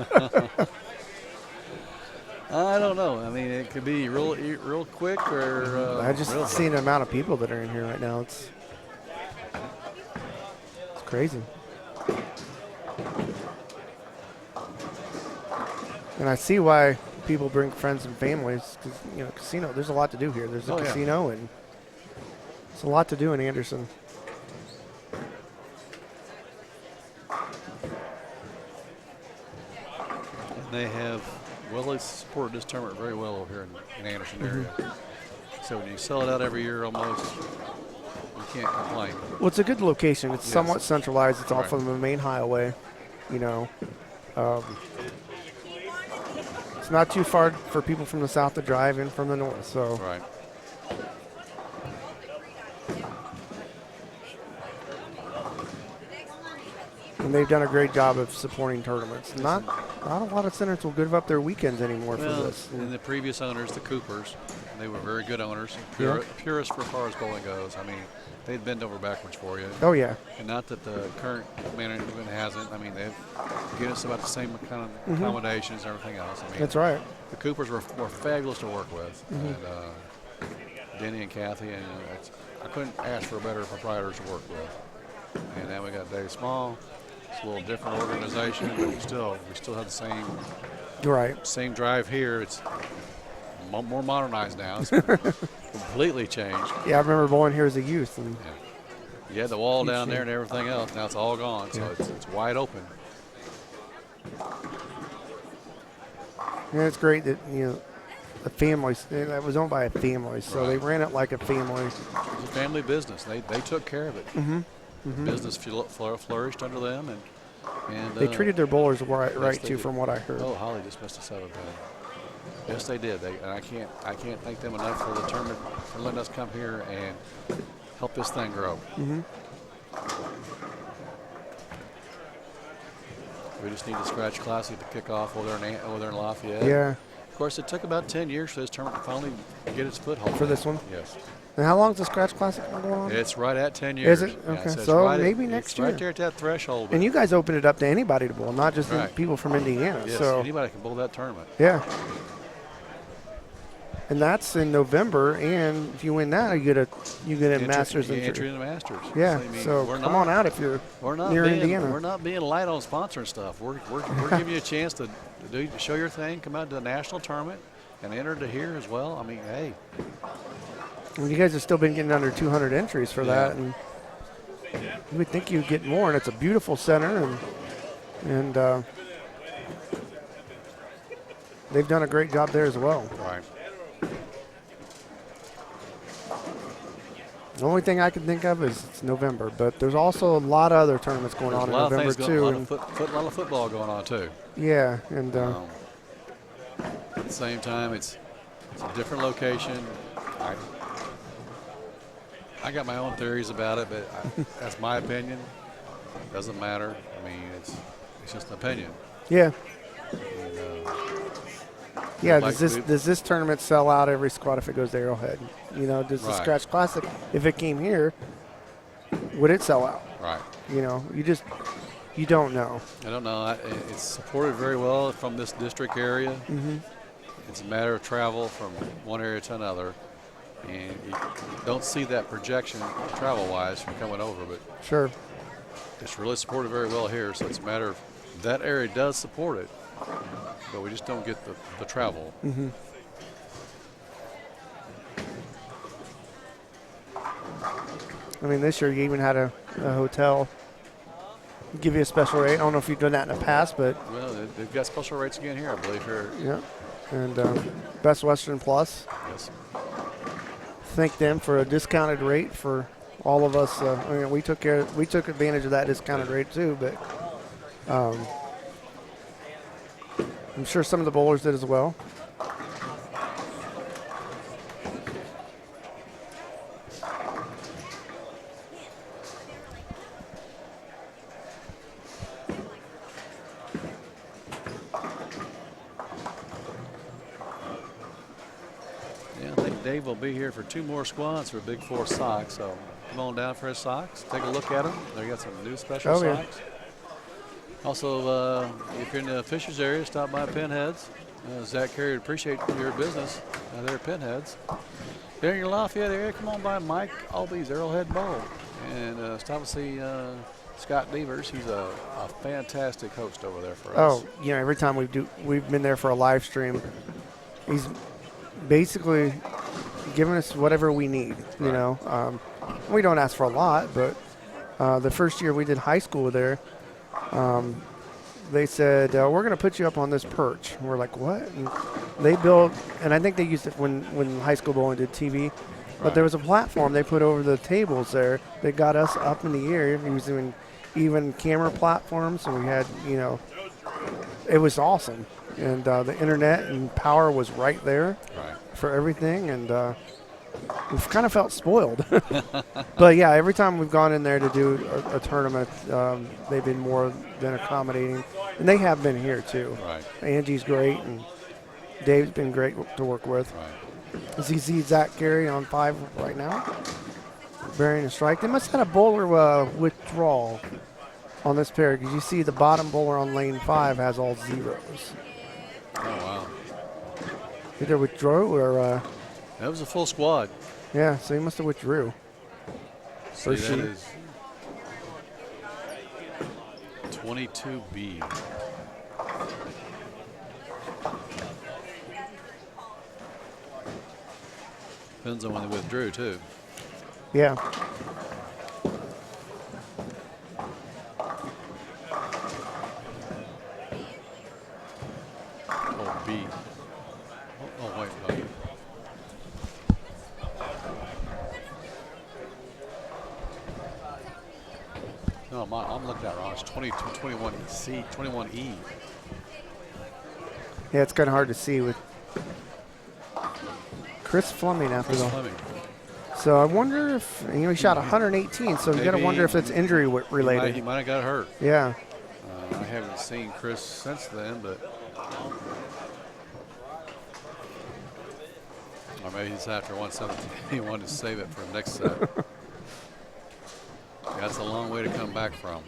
don't know. I mean, it could be real quick, or I just seen the amount of people that are in here right now. It's crazy. And I see why people bring friends and families, because casino. There's a lot to do here. There's a casino, and it's a lot to do in Anderson. They have supported this tournament very well over here in Anderson area. So when you sell it out every year almost, you can't complain. Well, it's a good location. It's somewhat centralized. It's off of the main highway, it's not too far for people from the south to drive in from the north. So. Right. And they've done a great job of supporting tournaments. Not a lot of centers will give up their weekends anymore for this. And the previous owners, the Coopers, they were very good owners, purists for far as bowling goes. I mean, they'd bend over backwards for you. Oh, yeah. And not that the current management hasn't. I mean, they've given us about the same kind of accommodations and everything else. I mean, that's right. The Coopers were fabulous to work with. And Denny and Cathy, and I couldn't ask for better proprietors to work with. And then we got Dave Small. It's a little different organization, but we still have the same drive here. It's more modernized now. It's completely changed. Yeah, I remember bowling here as a youth. And you had the wall down there and everything else. Now it's all gone, so it's wide open. Yeah, it's great that the family that was owned by a family, so they ran it like a family. It was a family business. They took care of it. Business flourished under them, and they treated their bowlers right too, did. from what I heard. Oh, Holly just missed a 7-pin. Yes, they did. And I can't thank them enough for the tournament, for letting us come here and help this thing grow. We just need the Scratch Classic to kick off over there in Lafayette. Yeah. Of course, it took about 10 years for this tournament to finally get its foothold. For this one? Yes. And how long is the Scratch Classic been going on? It's right at 10 years. Is it? Okay. Yeah, so right maybe next year. Right there at that threshold. And you guys opened it up to anybody to bowl, not just the people from Indiana. Yes, so anybody can bowl that tournament. Yeah. And that's in November, and if you win that, you get a Masters entry in the Masters. Yeah, I mean, so come on out if you're near Indiana. We're not being light on sponsoring stuff. We're giving you a chance to show your thing, come out to the national tournament, and enter to here as well. I mean, hey. And you guys have still been getting under 200 entries for that, and you would think you'd get more. And it's a beautiful center, and they've done a great job there as well. Right. The only thing I can think of is it's November, but there's also a lot of other tournaments going on in November too. A lot of football going on too. Yeah, and at the same time, it's a different location. I got my own theories about it, but that's my opinion. Doesn't matter. I mean, it's just an opinion. Yeah. And, yeah, does this tournament sell out every squad if it goes to Arrowhead? You know, does the Scratch Classic, if it came here, would it sell out? Right. You know, you don't know. I don't know. It's supported very well from this district area. Mm-hmm. It's a matter of travel from one area to another, and you don't see that projection travel-wise from coming over, but sure, it's really supported very well here. So it's a matter of that area does support it, but we just don't get the travel. Mm-hmm. I mean, this year you even had a hotel give you a special rate. I don't know if you've done that in the past, but well, they've got special rates again here, I believe here. Yeah, and Best Western Plus. Yes. Thank them for a discounted rate for all of us. I mean, we took advantage of that discounted rate too, but I'm sure some of the bowlers did as well. Dave will be here for 2 more squads for Big 4 socks, so come on down for his socks. Take a look at them. They got some new special socks. Yeah. Also, if you're in the Fishers area, stop by Pinheads. Zach Kerry would appreciate your business there at Pinheads. If you're in your Lafayette area, come on by Mike Albee's Arrowhead Bowl and stop and see Scott Devers. He's a fantastic host over there for us. Oh, you know, every time we've been there for a live stream, he's basically giving us whatever we need, you know. We don't ask for a lot, but the first year we did high school there, they said, we're going to put you up on this perch. And we're like, what? And they built, and I think they used it when high school bowling did TV, but there was a platform they put over the tables there that got us up in the air using even camera platforms, and we had, you know, it was awesome. And the internet and power was right there for everything, and we've kind of felt spoiled. But yeah, every time we've gone in there to do a tournament, they've been more than accommodating, and they have been here too. Right. Angie's great, and Dave's been great to work with. Right. As you see Zach Kerry on 5 right now, bearing a strike. They must have had a bowler withdrawal on this pair, because you see the bottom bowler on lane 5 has all zeros. Oh, wow. Either withdrew or... that was a full squad. Yeah, so he must have withdrew. See, that is 22B. Depends on when they withdrew, too. Yeah. Oh, B. Oh, wait. No, I'm looking at it wrong. It's 22, 21C, 21E. Yeah, it's kind of hard to see with Chris Fleming after the. Fleming. So I wonder if, you know, he shot 118, so you got to wonder if it's injury related. He might have got hurt. Yeah. I haven't seen Chris since then, but. Or maybe he's after 117. He wanted to save it for the next set. That's a long way to come back from.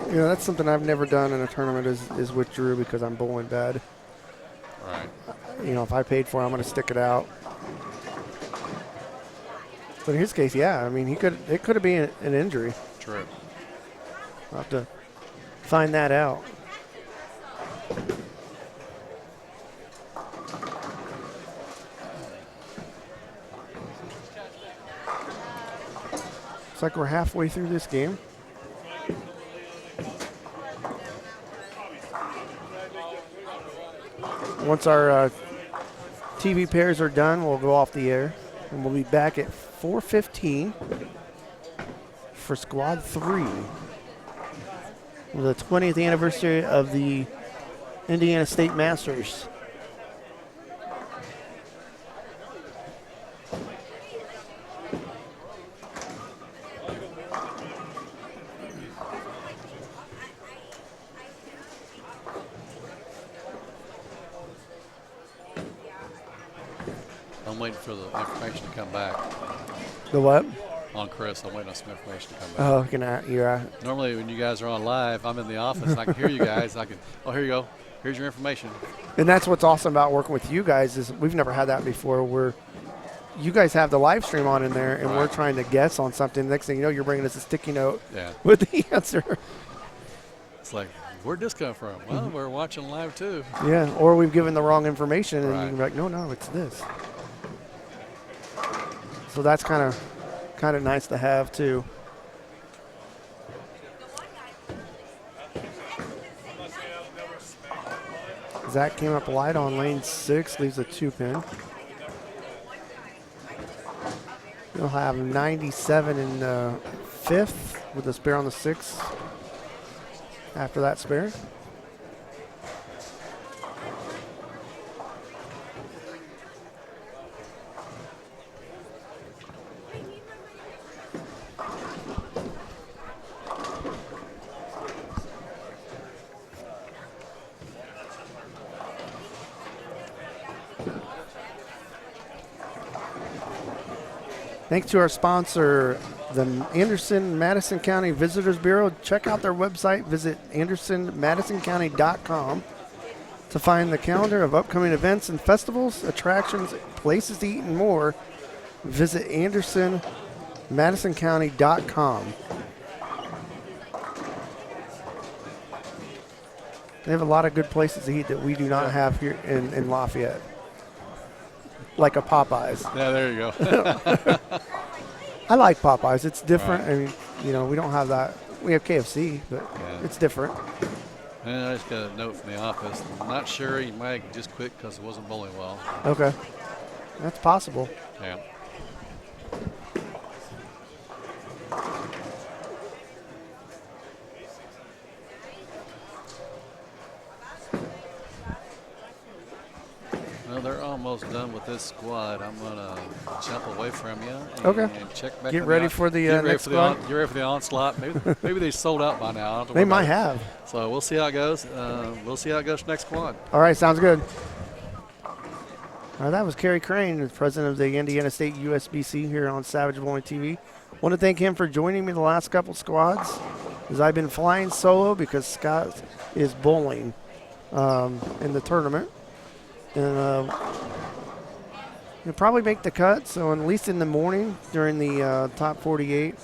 You know, that's something I've never done in a tournament is withdrew because I'm bowling bad. Right. if I paid for it, I'm going to stick it out. But in his case, yeah, I mean, it could have been an injury. True. I'll have to find that out. Looks like we're halfway through this game. Once our TV pairs are done, we'll go off the air. And we'll be back at 4:15 for Squad 3. The 20th anniversary of the Indiana State Masters. I'm waiting for the information to come back. The what? On Chris, I'm waiting on some information to come back. Oh, you're Normally, when you guys are on live, I'm in the office. I can hear you guys. Oh, here you go. Here's your information. And that's what's awesome about working with you guys is we've never had that before where you guys have the live stream on in there and we're trying to guess on something. Next thing you know, you're bringing us a sticky note with the answer. It's like, where'd this come from? Well, we're watching live too. Yeah, or we've given the wrong information and you can be like, no, it's this. So that's kind of nice to have too. Zach came up light on lane 6, leaves a 2-pin. He'll have 97 in 5th with a spare on the 6th after that spare. Thanks to our sponsor, the Anderson-Madison County Visitors Bureau. Check out their website. Visit andersonmadisoncounty.com to find the calendar of upcoming events and festivals, attractions, places to eat, and more. Visit andersonmadisoncounty.com. They have a lot of good places to eat that we do not have here in Lafayette. Like a Popeyes. Yeah, there you go. I like Popeyes. It's different. Right. I mean, we don't have that. We have KFC, but it's different. And I just got a note from the office. I'm not sure. He might just quit because it wasn't bowling well. Okay. That's possible. Yeah. Well, they're almost done with this squad. I'm going to jump away from you and check back. Get ready for the next squad. Get ready for the onslaught. Maybe they sold out by now. They might have. So we'll see how it goes. We'll see how it goes next squad. All right, sounds good. That was Kerry Crane, the president of the Indiana State Usbc here on Savage Bowling TV. Want to thank him for joining me the last couple squads as I've been flying solo because Scott is bowling in the tournament. And you'll probably make the cut, so at least in the morning during the top 48,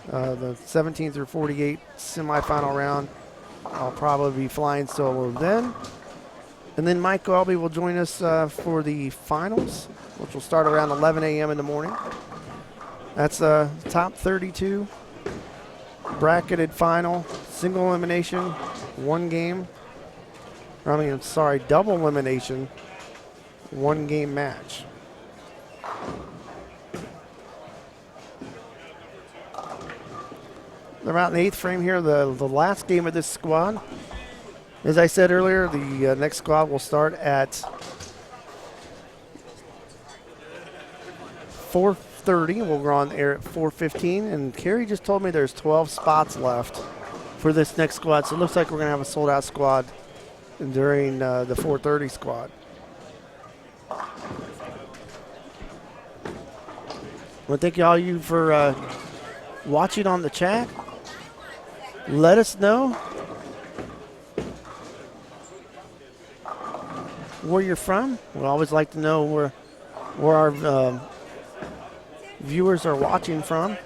the 17 through 48 semifinal round, I'll probably be flying solo then. And then Mike Galby will join us for the finals, which will start around 11 a.m. in the morning. That's the top 32 bracketed final, single elimination, one game. Double elimination, one game match. They're out in the 8th frame here, the last game of this squad. As I said earlier, the next squad will start at 4:30. We'll go on air at 4:15. And Kerry just told me there's 12 spots left for this next squad. So it looks like we're going to have a sold-out squad during the 4:30 squad. I want to thank all you for watching on the chat. Let us know where you're from. We always like to know where our viewers are watching from.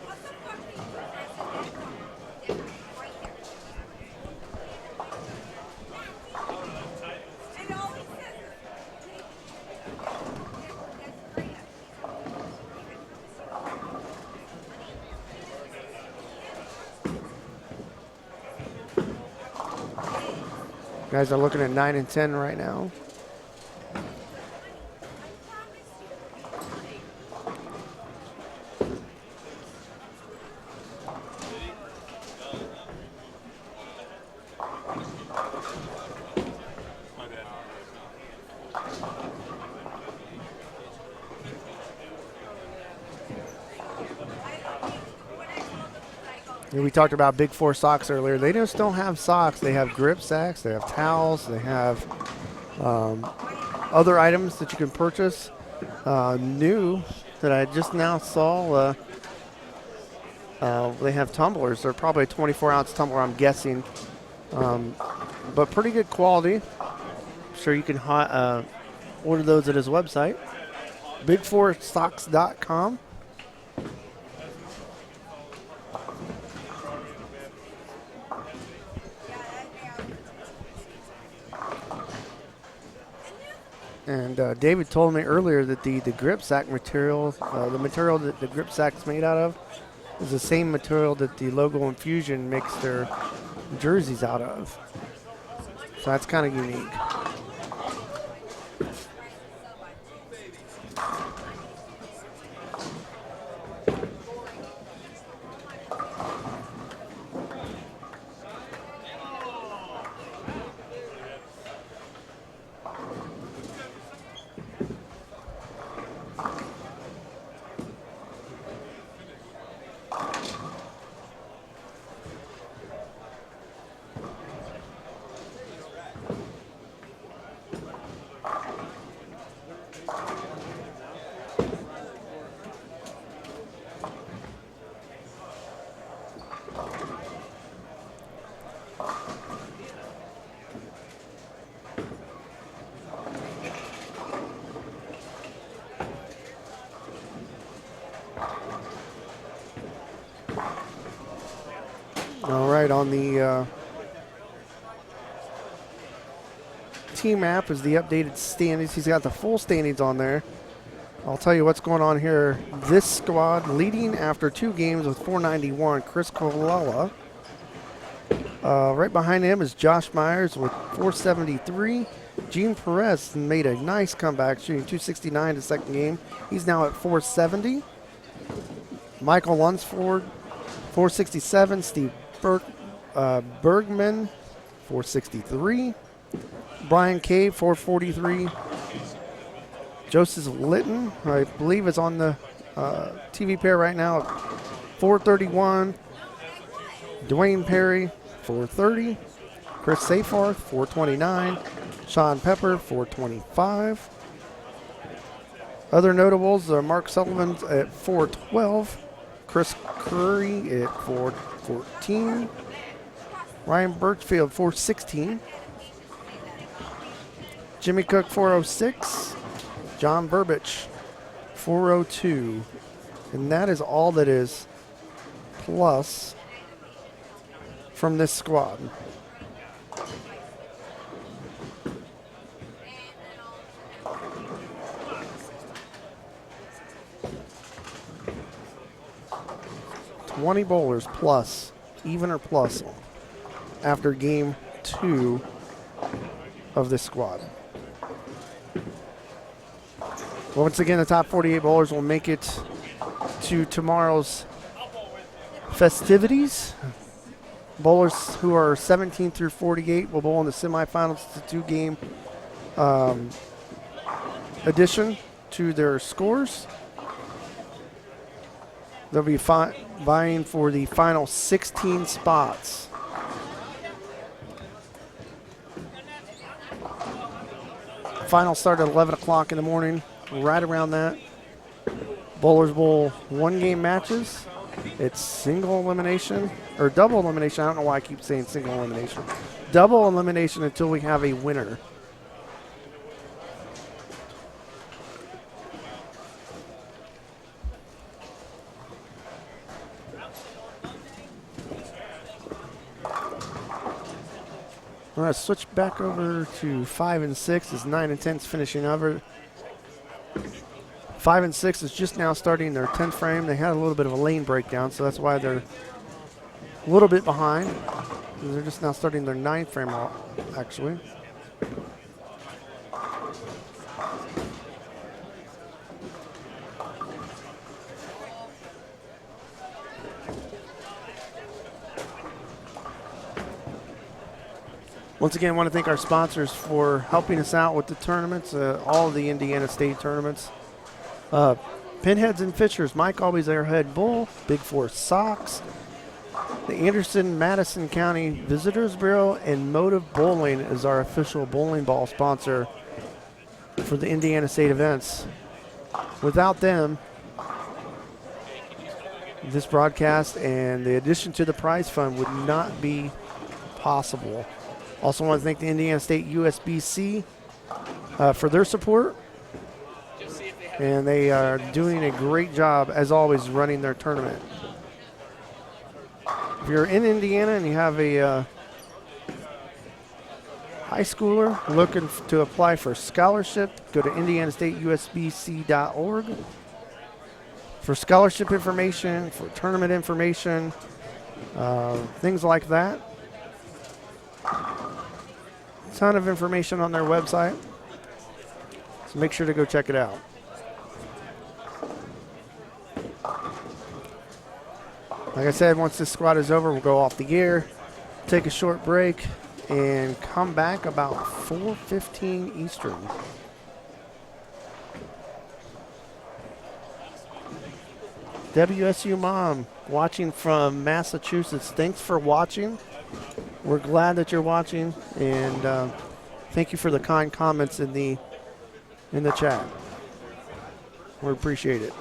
Guys are looking at 9 and 10 right now. We talked about Big Four socks earlier. They just don't have socks. They have grip sacks. They have towels. They have other items that you can purchase. New that I just now saw. They have tumblers. They're probably a 24-ounce tumbler, I'm guessing. But pretty good quality. I'm sure you can order those at his website, big4socks.com. And David told me earlier that the grip sack material, the material that the grip sack's made out of, is the same material that the Logo Infusion makes their jerseys out of. So that's kind of unique. All right, on the team app is the updated standings. He's got the full standings on there. I'll tell you what's going on here. This squad leading after 2 games with 491, Chris Colella. Right behind him is Josh Myers with 473. Gene Perez made a nice comeback, shooting 269 the second game. He's now at 470. Michael Lunsford, 467. Steve Bergman, 463. Brian Cave, 443. Joseph Litton, I believe, is on the TV pair right now, 431. Dwayne Perry, 430. Chris Safarth, 429. Sean Pepper, 425. Other notables are Mark Sullivan at 412. Chris Curry at 414. Ryan Birchfield, 416. Jimmy Cook, 406. John Burbich, 402. And that is all that is plus from this squad. $20 bowlers plus, even or plus, after game 2 of this squad. Once again, the top 48 bowlers will make it to tomorrow's festivities. Bowlers who are 17 through 48 will bowl in the semifinals. It's a 2-game addition to their scores. They'll be vying for the final 16 spots. Final start at 11 o'clock in the morning, right around that. Bowlers Bowl 1-game matches. It's single elimination, or double elimination. I don't know why I keep saying single elimination. Double elimination until we have a winner. All right, switch back over to 5 and 6 as 9 and 10 is finishing over. 5 and 6 is just now starting their 10th frame. They had a little bit of a lane breakdown, so that's why they're a little bit behind. They're just now starting their 9th frame, actually. Once again, I want to thank our sponsors for helping us out with the tournaments, all of the Indiana State tournaments. Pinheads and Fishers, Mike Always Airhead Bull, Big Four Socks, the Anderson-Madison County Visitors Bureau, and Motive Bowling is our official bowling ball sponsor for the Indiana State events. Without them, this broadcast and the addition to the prize fund would not be possible. Also want to thank the Indiana State Usbc for their support. And they are doing a great job, as always, running their tournament. If you're in Indiana and you have a high schooler looking to apply for a scholarship, go to indianastateusbc.org for scholarship information, for tournament information, things like that. Ton of information on their website, so make sure to go check it out. Like I said, once this squad is over, we'll go off the air, take a short break, and come back about 4:15 Eastern. WSU Mom, watching from Massachusetts. Thanks for watching. We're glad that you're watching, and thank you for the kind comments in the chat. We appreciate it.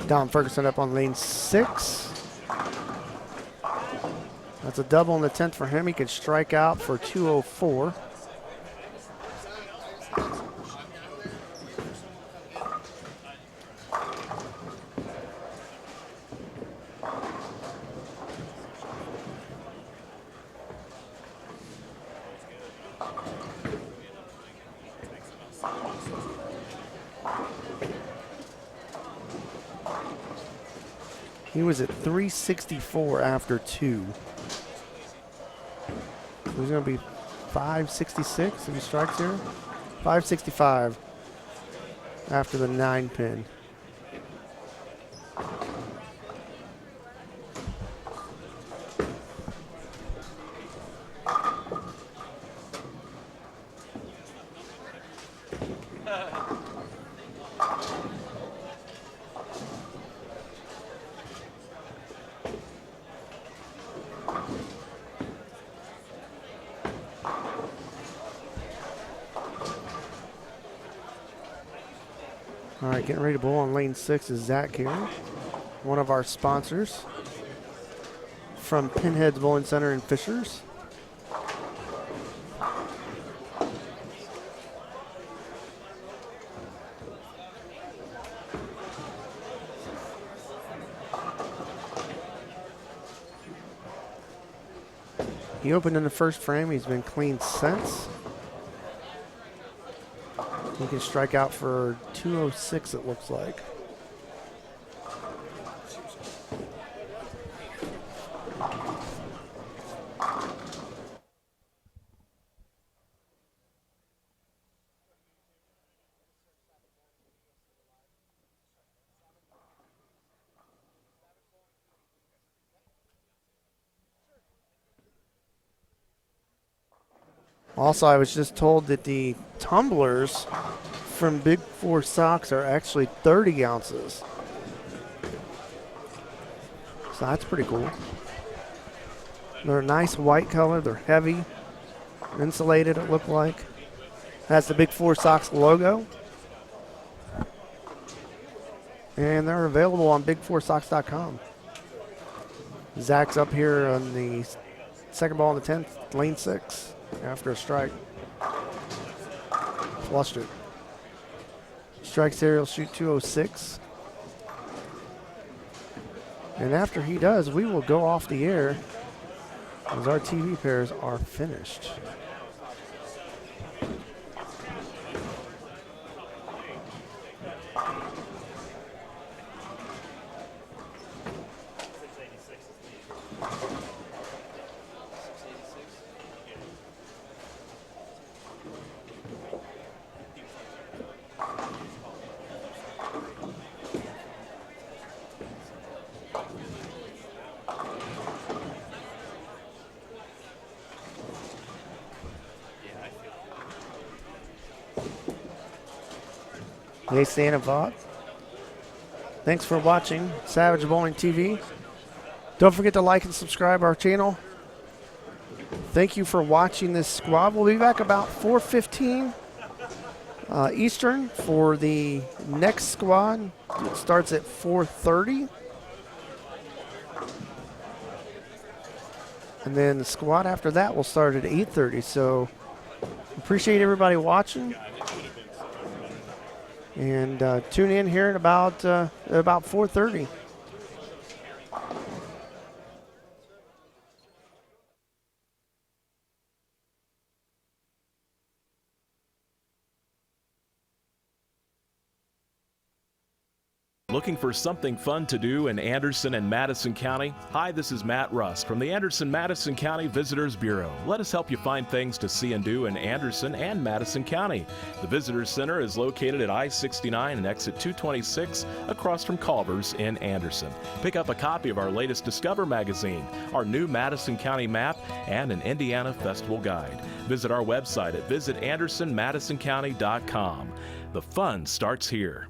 Don Ferguson up on lane 6. That's a double in the 10th for him. He can strike out for 204. He was at 364 after 2. So he's going to be 566 if he strikes here. 565 after the 9 pin. All right, getting ready to bowl on lane 6 is Zach Kerry, one of our sponsors from Pinheads Bowling Center in Fishers. He opened in the first frame. He's been clean since. He can strike out for 206, it looks like. Also, I was just told that the tumblers from Big Four Socks are actually 30 ounces. So that's pretty cool. They're a nice white color. They're heavy, insulated, it looked like. Has the Big Four Socks logo. And they're available on bigfoursocks.com. Zach's up here on the second ball in the 10th, lane 6, after a strike. Flushed it. Strikes there, he'll shoot 206. And after he does, we will go off the air as our TV pairs are finished. Hey, Stan and Vaught. Thanks for watching Savage Bowling TV. Don't forget to like and subscribe our channel. Thank you for watching this squad. We'll be back about 4:15 Eastern for the next squad. It starts at 4:30. And then the squad after that will start at 8:30. So appreciate everybody watching. And tune in here at about 4:30. Looking for something fun to do in Anderson and Madison County? Hi, this is Matt Rust from the Anderson-Madison County Visitors Bureau. Let us help you find things to see and do in Anderson and Madison County. The Visitors Center is located at I-69 and exit 226 across from Culver's in Anderson. Pick up a copy of our latest Discover magazine, our new Madison County map, and an Indiana Festival guide. Visit our website at visitandersonmadisoncounty.com. The fun starts here.